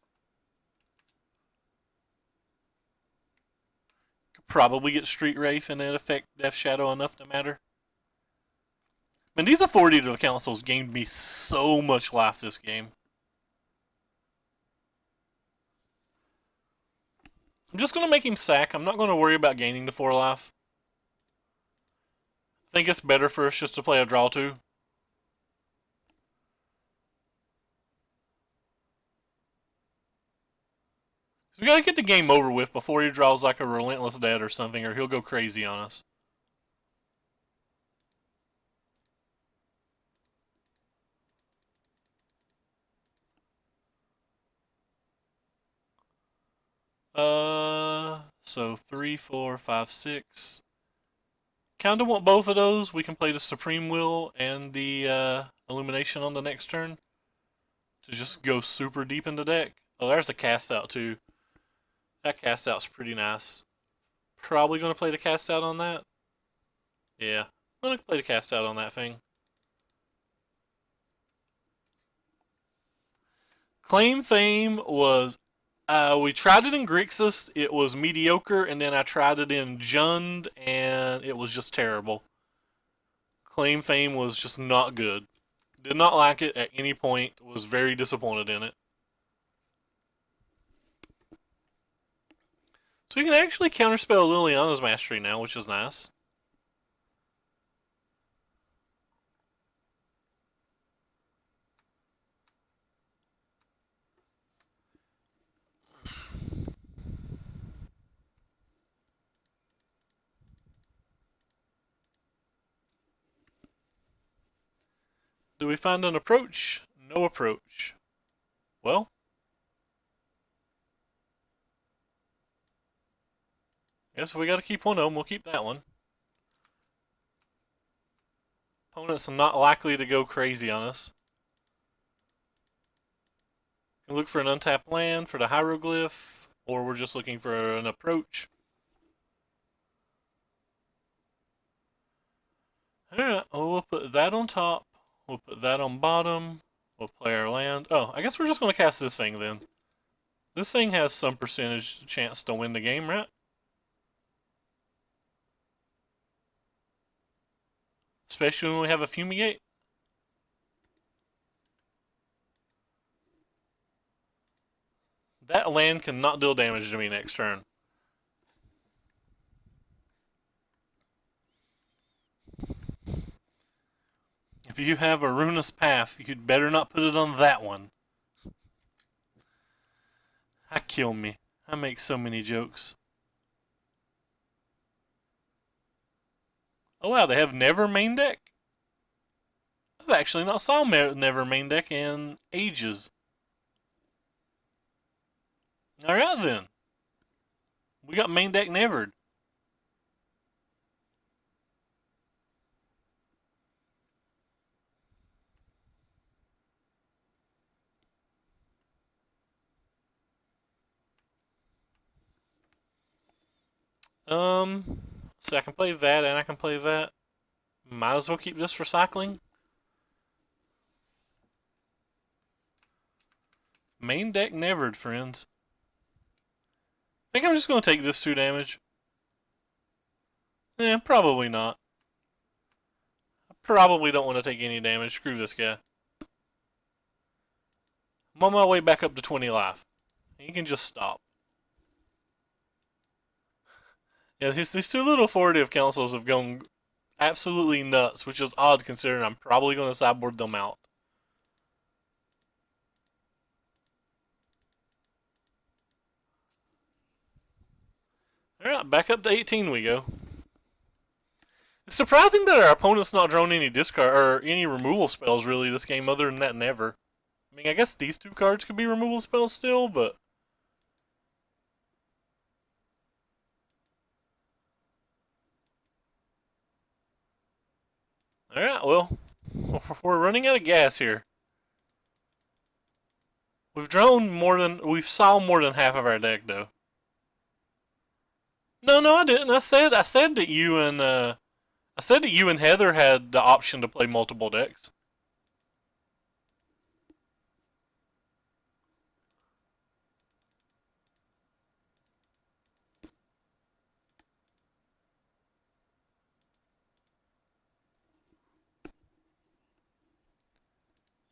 Could probably get Street Wraith and then affect Death Shadow enough to matter. Man, these authority to the councils gained me so much life this game. I'm just going to make him sack. I'm not going to worry about gaining the 4 life. I think it's better for us just to play a draw 2. So we gotta get the game over with before he draws like a Relentless Dead or something, or he'll go crazy on us. So 3, 4, 5, 6. Kinda want both of those. We can play the Supreme Will and the Illumination on the next turn to just go super deep in the deck. Oh, there's a cast out too. That cast out's pretty nice. Probably gonna play the cast out on that. Yeah, I'm gonna play the cast out on that thing. Claim Fame was we tried it in Grixis, it was mediocre, and then I tried it in Jund, and it was just terrible. Claim Fame was just not good. Did not like it at any point, was very disappointed in it. So we can actually counterspell Liliana's Mastery now, which is nice. Do we find an approach? No approach. Well, guess we gotta keep one of them. We'll keep that one. Opponents are not likely to go crazy on us. We can look for an untapped land for the Hieroglyph, or we're just looking for an approach. Alright, well, we'll put that on top. We'll put that on bottom. We'll play our land. Oh, I guess we're just going to cast this thing then. This thing has some percentage chance to win the game, right? Especially when we have a Fumigate. That land cannot deal damage to me next turn. If you have a Ruinous Path, you'd better not put it on that one. I kill me. I make so many jokes. Oh wow, they have Never main deck? I've actually not saw Never main deck in ages. Alright then. We got main deck Nevered. So I can play that and I can play that. Might as well keep this for cycling. Main deck Nevered, friends. think I'm just going to take this 2 damage. Probably not. I probably don't want to take any damage. Screw this guy. I'm on my way back up to 20 life. He can just stop. Yeah, these 2 little forwarding councils have gone absolutely nuts, which is odd considering I'm probably going to sideboard them out. Alright, back up to 18 we go. It's surprising that our opponent's not drawn any discard or any removal spells really this game other than that never. I mean, I guess these 2 cards could be removal spells still, but alright, well, we're running out of gas here. We've saw more than half of our deck though. No, I didn't. I said that you and Heather had the option to play multiple decks.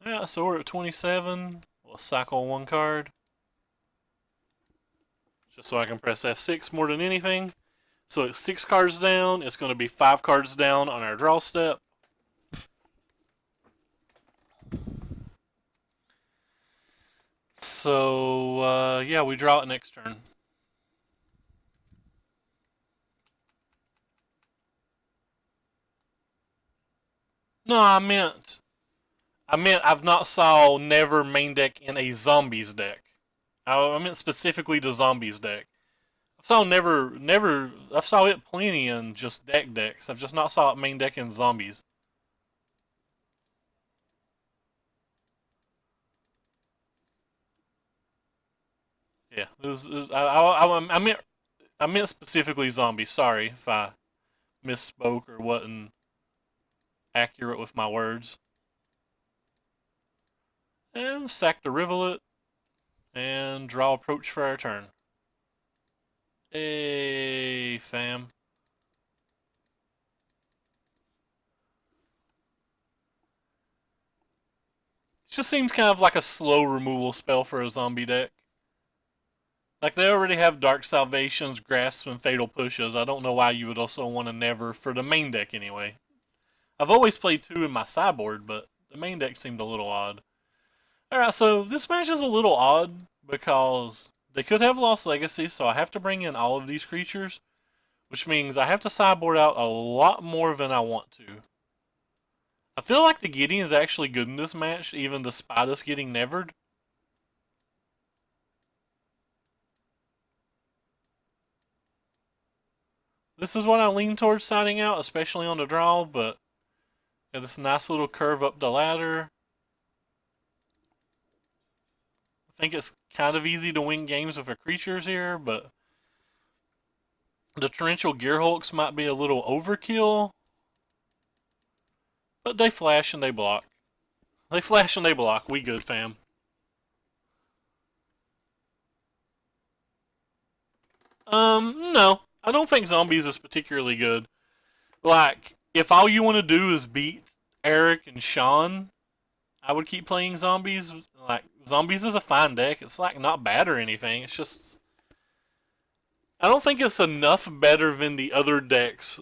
Yeah, so we're at 27. We'll cycle 1 card. Just so I can press F6 more than anything. So it's 6 cards down. It's going to be 5 cards down on our draw step. So, yeah, we draw it next turn. No, I meant I've not saw never main deck in a zombies deck. I meant specifically the zombies deck. I've saw I've saw it plenty in just decks. I've just not saw it main deck in zombies. Yeah, I meant specifically zombies. Sorry if I misspoke or wasn't accurate with my words. And sack the Rivulet and draw approach for our turn. Hey, fam. It just seems kind of like a slow removal spell for a zombie deck. Like, they already have Dark Salvations, Grasp, and Fatal Pushes. I don't know why you would also want to never, for the main deck anyway. I've always played 2 in my sideboard, but the main deck seemed a little odd. Alright, so this match is a little odd because they could have Lost Legacy, so I have to bring in all of these creatures, which means I have to sideboard out a lot more than I want to. I feel like the Gideon is actually good in this match, even despite us getting nevered. This is what I lean towards siding out, especially on the draw, but got this nice little curve up the ladder. I think it's kind of easy to win games with our creatures here, but the Torrential Gearhulks might be a little overkill. But they flash and they block. They flash and they block. We good, fam. No. I don't think Zombies is particularly good. Like, if all you want to do is beat Eric and Sean, I would keep playing Zombies. Like, Zombies is a fine deck. It's, like, not bad or anything. It's just... I don't think it's enough better than the other decks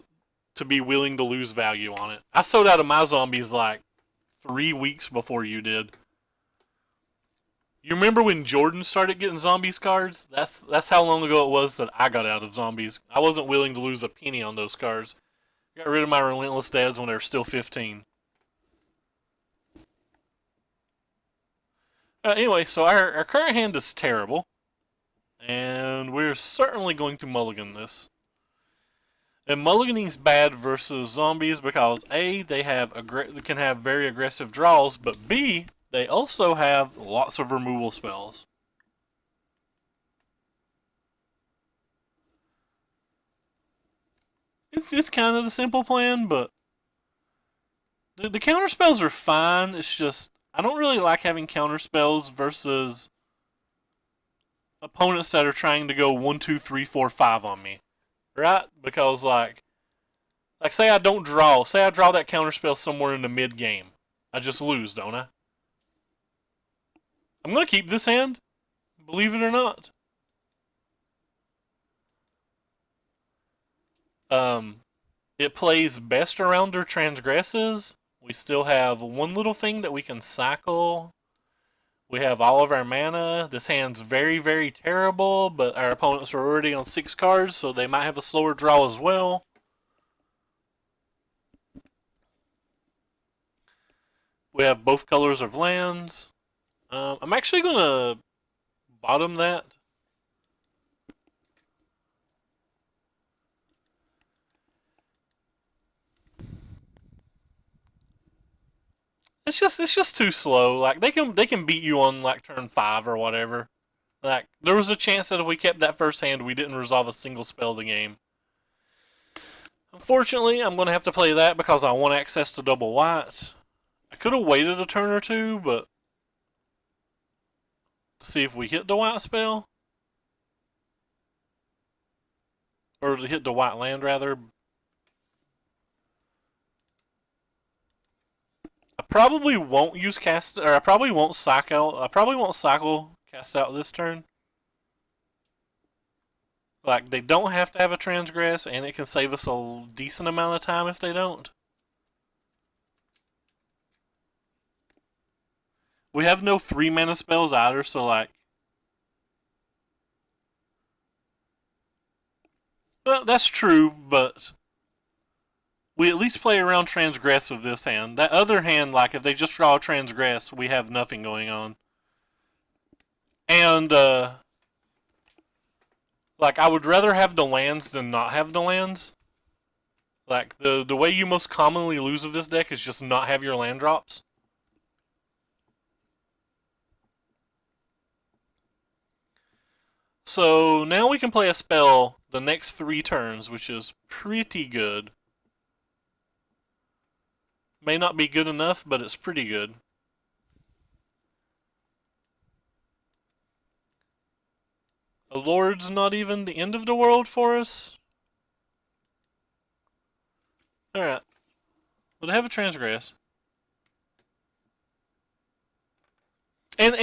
to be willing to lose value on it. I sold out of my Zombies, like, 3 weeks before you did. You remember when Jordan started getting Zombies cards? That's how long ago it was that I got out of Zombies. I wasn't willing to lose a penny on those cards. Got rid of my Relentless Dads when they were still 15. Anyway, so our current hand is terrible. And we're certainly going to mulligan this. And mulliganing's bad versus Zombies because A, they can have very aggressive draws, but B, they also have lots of removal spells. It's kind of the simple plan, but the counter spells are fine. It's just I don't really like having counter spells versus opponents that are trying to go 1, 2, 3, 4, 5 on me, right? Because like say I don't draw, say I draw that counterspell somewhere in the mid game, I just lose, don't I? I'm gonna keep this hand, believe it or not. It plays best around or transgresses. We still have one little thing that we can cycle. We have all of our mana. This hand's very, very terrible, but our opponents are already on 6 cards, so they might have a slower draw as well. We have both colors of lands. I'm actually going to bottom that. It's just too slow. Like they can beat you on like turn 5 or whatever. Like there was a chance that if we kept that first hand, we didn't resolve a single spell of the game. Unfortunately, I'm going to have to play that because I want access to double white. I could have waited a turn or two, but to see if we hit the white spell. Or to hit the white land, rather. I probably won't use cast, or I probably won't cycle. I probably won't cycle cast out this turn. Like, they don't have to have a transgress, and it can save us a decent amount of time if they don't. We have no 3 mana spells either, so like... Well, that's true, but... We at least play around transgress with this hand. That other hand, like, if they just draw a transgress, we have nothing going on. And, like, I would rather have the lands than not have the lands. Like, the way you most commonly lose with this deck is just not have your land drops. So, now we can play a spell the next 3 turns, which is pretty good. May not be good enough, but it's pretty good. A Lord's not even the end of the world for us. Alright. Would I have a transgress? And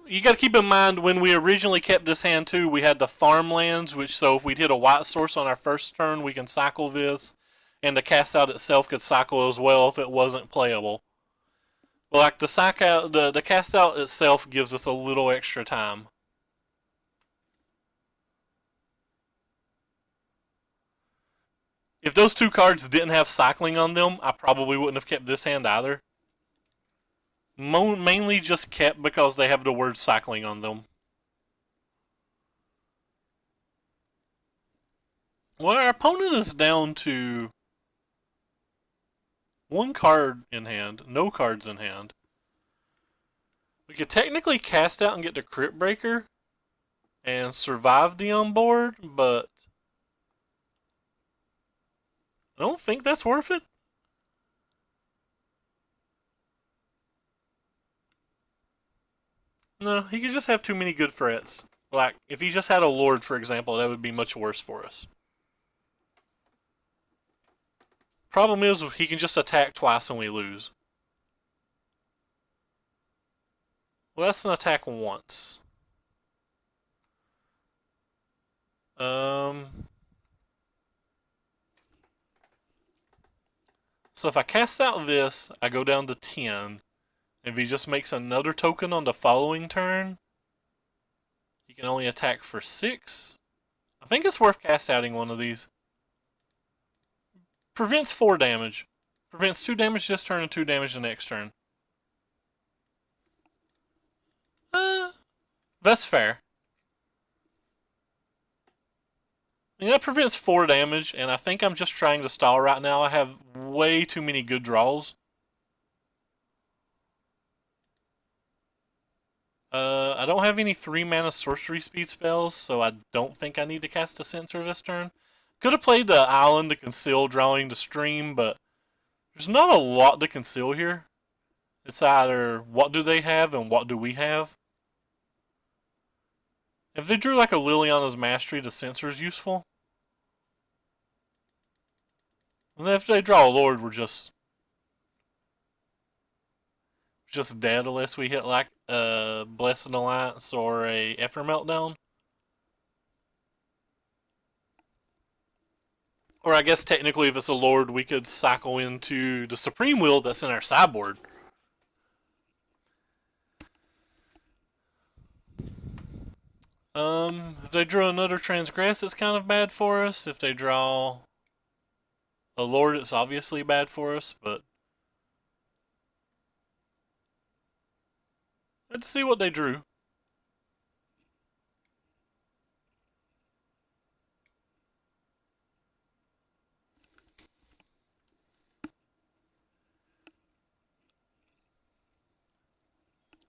you got to keep in mind when we originally kept this hand too, we had the farmlands, which so if we hit a white source on our first turn, we can cycle this, and the cast out itself could cycle as well if it wasn't playable. But like the cast out itself gives us a little extra time. If those 2 cards didn't have cycling on them, I probably wouldn't have kept this hand either. Mainly just kept because they have the word cycling on them. Well, our opponent is down to 1 card in hand, no cards in hand. We could technically cast out and get the Crypt Breaker and survive the onboard, but I don't think that's worth it. No, he could just have too many good threats. Like, if he just had a Lord, for example, that would be much worse for us. Problem is, he can just attack twice and we lose. Well, that's an attack once. So if I cast out this, I go down to 10. If he just makes another token on the following turn, he can only attack for 6. I think it's worth cast outing one of these. Prevents 4 damage. Prevents 2 damage this turn and 2 damage the next turn. That's fair. I mean, that prevents 4 damage, and I think I'm just trying to stall right now. I have way too many good draws. I don't have any 3 mana sorcery speed spells, so I don't think I need to cast a Censor this turn. Could have played the Island to conceal drawing to stream, but there's not a lot to conceal here. It's either what do they have and what do we have. If they drew like a Liliana's Mastery, the Censor is useful. And if they draw a Lord, we're just dead unless we hit like a Blessed Alliance or a Effort Meltdown. Or I guess technically if it's a Lord, we could cycle into the Supreme Will that's in our sideboard. If they draw another Transgress, it's kind of bad for us. If they draw a Lord, it's obviously bad for us, but let's see what they drew.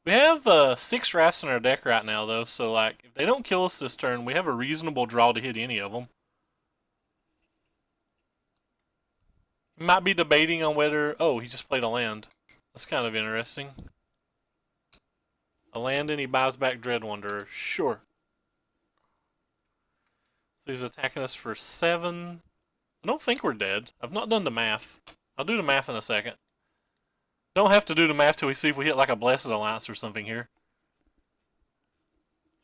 We have 6 Wraths in our deck right now, though, so like if they don't kill us this turn, we have a reasonable draw to hit any of them. We might be debating on whether... Oh, he just played a land. That's kind of interesting. A land and he buys back Dread Wanderer. Sure. So he's attacking us for 7. I don't think we're dead. I've not done the math. I'll do the math in a second. Don't have to do the math till we see if we hit like a Blessed Alliance or something here.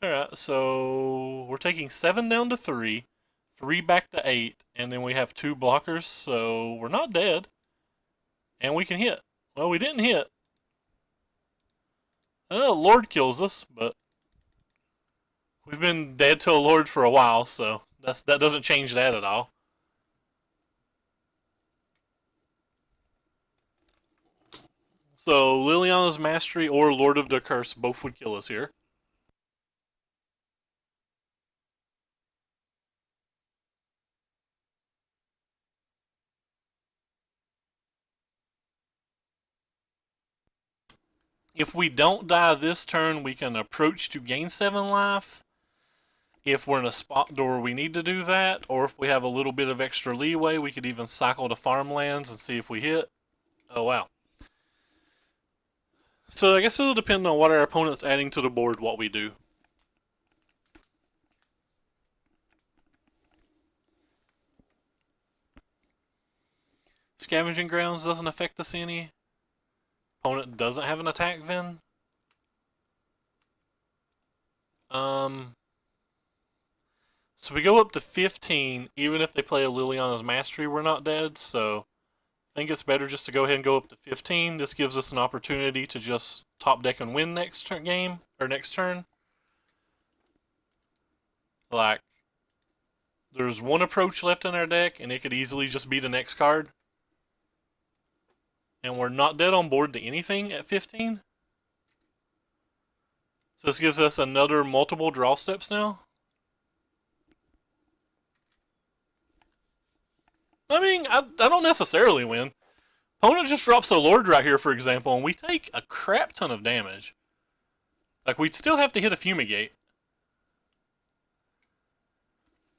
Alright, so we're taking 7 down to 3, 3 back to 8, and then we have 2 blockers, so we're not dead. And we can hit. Well, we didn't hit. Lord kills us, but we've been dead to a Lord for a while, so that doesn't change that at all. So Liliana's Mastery or Lord of the Curse both would kill us here. If we don't die this turn, we can approach to gain 7 life. If we're in a spot where we need to do that, or if we have a little bit of extra leeway, we could even cycle to farmlands and see if we hit. Oh wow. So I guess it'll depend on what our opponent's adding to the board, what we do. Scavenging Grounds doesn't affect us any. Opponent doesn't have an attack Ven. So we go up to 15, even if they play a Liliana's Mastery, we're not dead, so I think it's better just to go ahead and go up to 15. This gives us an opportunity to just top deck and win next game, or next turn. Like, there's 1 approach left in our deck, and it could easily just be the next card. And we're not dead on board to anything at 15. So this gives us another multiple draw steps now. I mean, I don't necessarily win. Opponent just drops a Lord right here, for example, and we take a crap ton of damage. Like, we'd still have to hit a Fumigate.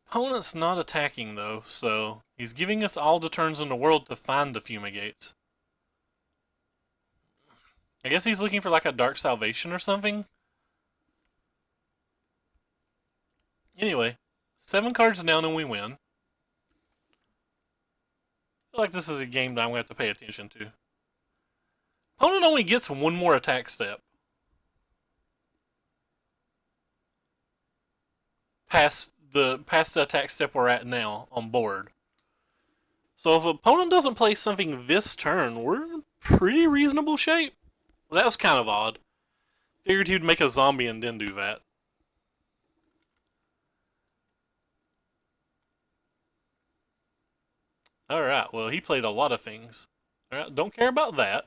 Opponent's not attacking, though, so he's giving us all the turns in the world to find the Fumigates. I guess he's looking for like a Dark Salvation or something. Anyway, 7 cards down and we win. I feel like this is a game that I'm going to have to pay attention to. Opponent only gets 1 more attack step. Past the attack step we're at now on board. So if opponent doesn't play something this turn, we're in pretty reasonable shape. Well, that was kind of odd. Figured he'd make a zombie and then do that. Alright, well, he played a lot of things. Alright, don't care about that.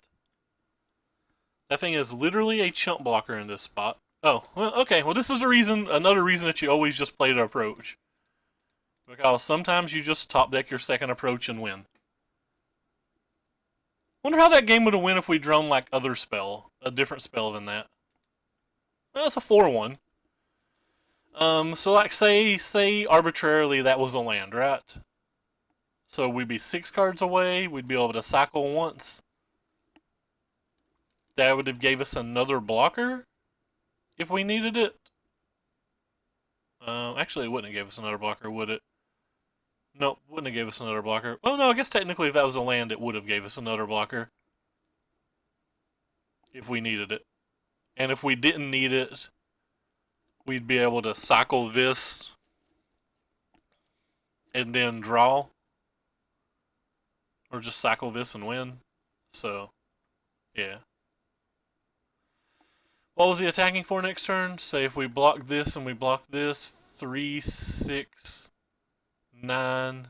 That thing is literally a chump blocker in this spot. Oh, well, okay. Well, this is the reason, another reason that you always just play the approach. Because sometimes you just top deck your second approach and win. Wonder how that game would have went if we drawn like other spell, a different spell than that. Well, that's a 4-1. So like say arbitrarily that was a land, right? So we'd be 6 cards away, we'd be able to cycle once. That would have gave us another blocker if we needed it. Actually, it wouldn't have gave us another blocker, would it? Nope, wouldn't have gave us another blocker. Oh no, I guess technically if that was a land, it would have gave us another blocker. If we needed it. And if we didn't need it, we'd be able to cycle this and then draw. Or just cycle this and win. So, yeah. What was he attacking for next turn? Say if we block this and we block this, 3, 6, 9,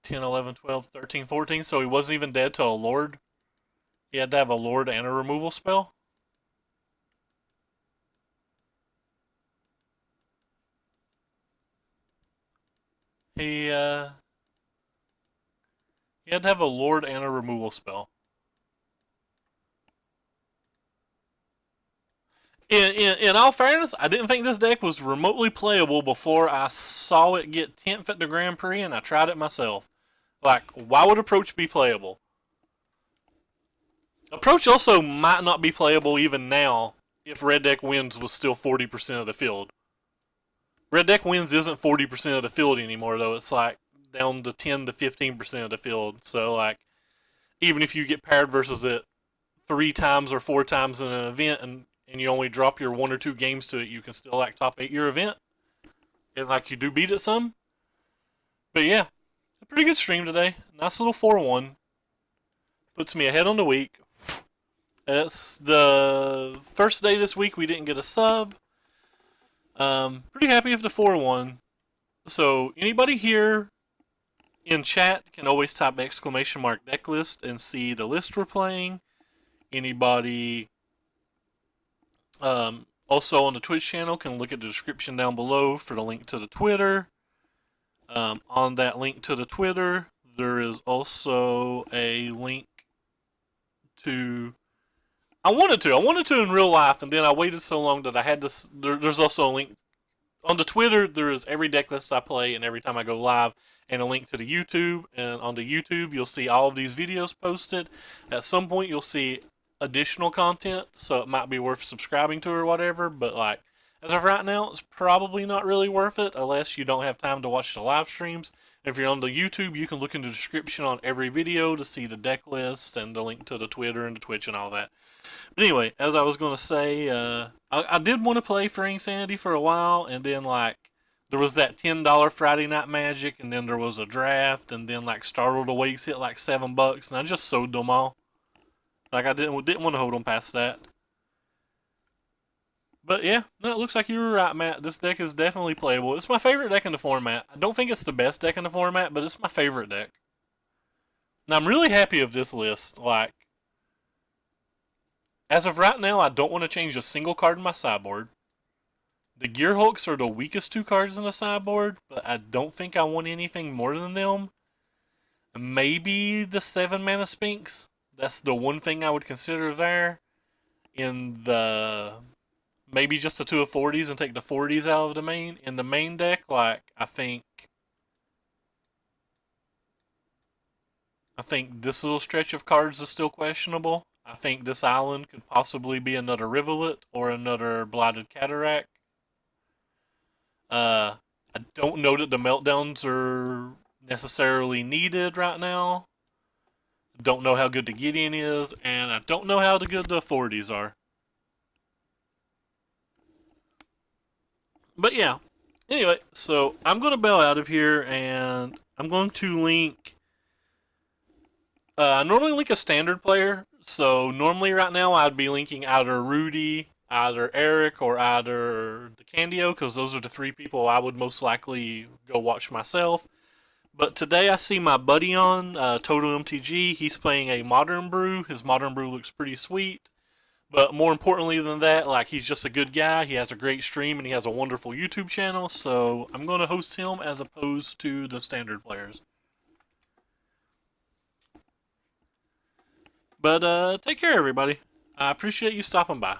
10, 11, 12, 13, 14. So he wasn't even dead to a Lord. He had to have a Lord and a removal spell. He had to have a Lord and a removal spell. In all fairness, I didn't think this deck was remotely playable before I saw it get 10th at the Grand Prix and I tried it myself. Like, why would Approach be playable? Approach also might not be playable even now if Red Deck Wins was still 40% of the field. Red Deck Wins isn't 40% of the field anymore, though. It's like down to 10 to 15% of the field. So, like, even if you get paired versus it 3 times or 4 times in an event and you only drop your 1 or 2 games to it, you can still, like, top 8 your event. And, like, you do beat it some. But, yeah, a pretty good stream today. Nice little 4-1. Puts me ahead on the week. It's the first day this week we didn't get a sub. Pretty happy with the 4-1. So anybody here in chat can always type !! deck list and see the list we're playing. Anybody also on the Twitch channel can look at the description down below for the link to the Twitter. On that link to the Twitter, there is also a link to... I wanted to in real life, and then I waited so long that I had to... There's also a link... On the Twitter, there is every deck list I play and every time I go live, and a link to the YouTube. And on the YouTube, you'll see all of these videos posted. At some point, you'll see additional content, so it might be worth subscribing to or whatever, but like, as of right now, it's probably not really worth it unless you don't have time to watch the live streams. If you're on the YouTube, you can look in the description on every video to see the deck list and the link to the Twitter and the Twitch and all that. But anyway, as I was going to say, I did want to play Fraying Sanity for a while, and then, like, there was that $10 Friday Night Magic, and then there was a draft, and then, like, Startled Awakes hit, like, $7, and I just sold them all. Like, I didn't want to hold them past that. But, yeah, no, it looks like you were right, Matt. This deck is definitely playable. It's my favorite deck in the format. I don't think it's the best deck in the format, but it's my favorite deck. Now, I'm really happy with this list. Like, as of right now, I don't want to change a single card in my sideboard. The Gearhulks are the weakest 2 cards in the sideboard, but I don't think I want anything more than them. Maybe the 7-mana Sphinx. That's the one thing I would consider there. In the... Maybe just the 2 of 40s and take the 40s out of the main. In the main deck, like, I think this little stretch of cards is still questionable. I think this island could possibly be another Rivulet or another Blighted Cataract. I don't know that the Meltdowns are necessarily needed right now. Don't know how good the Gideon is, and I don't know how good the 40s are. But yeah, anyway, so I'm going to bail out of here, and I'm going to link... I normally link a standard player, so normally right now I'd be linking either Rudy, either Eric, or either the Candio, because those are the 3 people I would most likely go watch myself. But today I see my buddy on, Total MTG. He's playing a Modern Brew. His Modern Brew looks pretty sweet. But more importantly than that, like, he's just a good guy. He has a great stream and he has a wonderful YouTube channel. So I'm going to host him as opposed to the standard players. But take care, everybody. I appreciate you stopping by.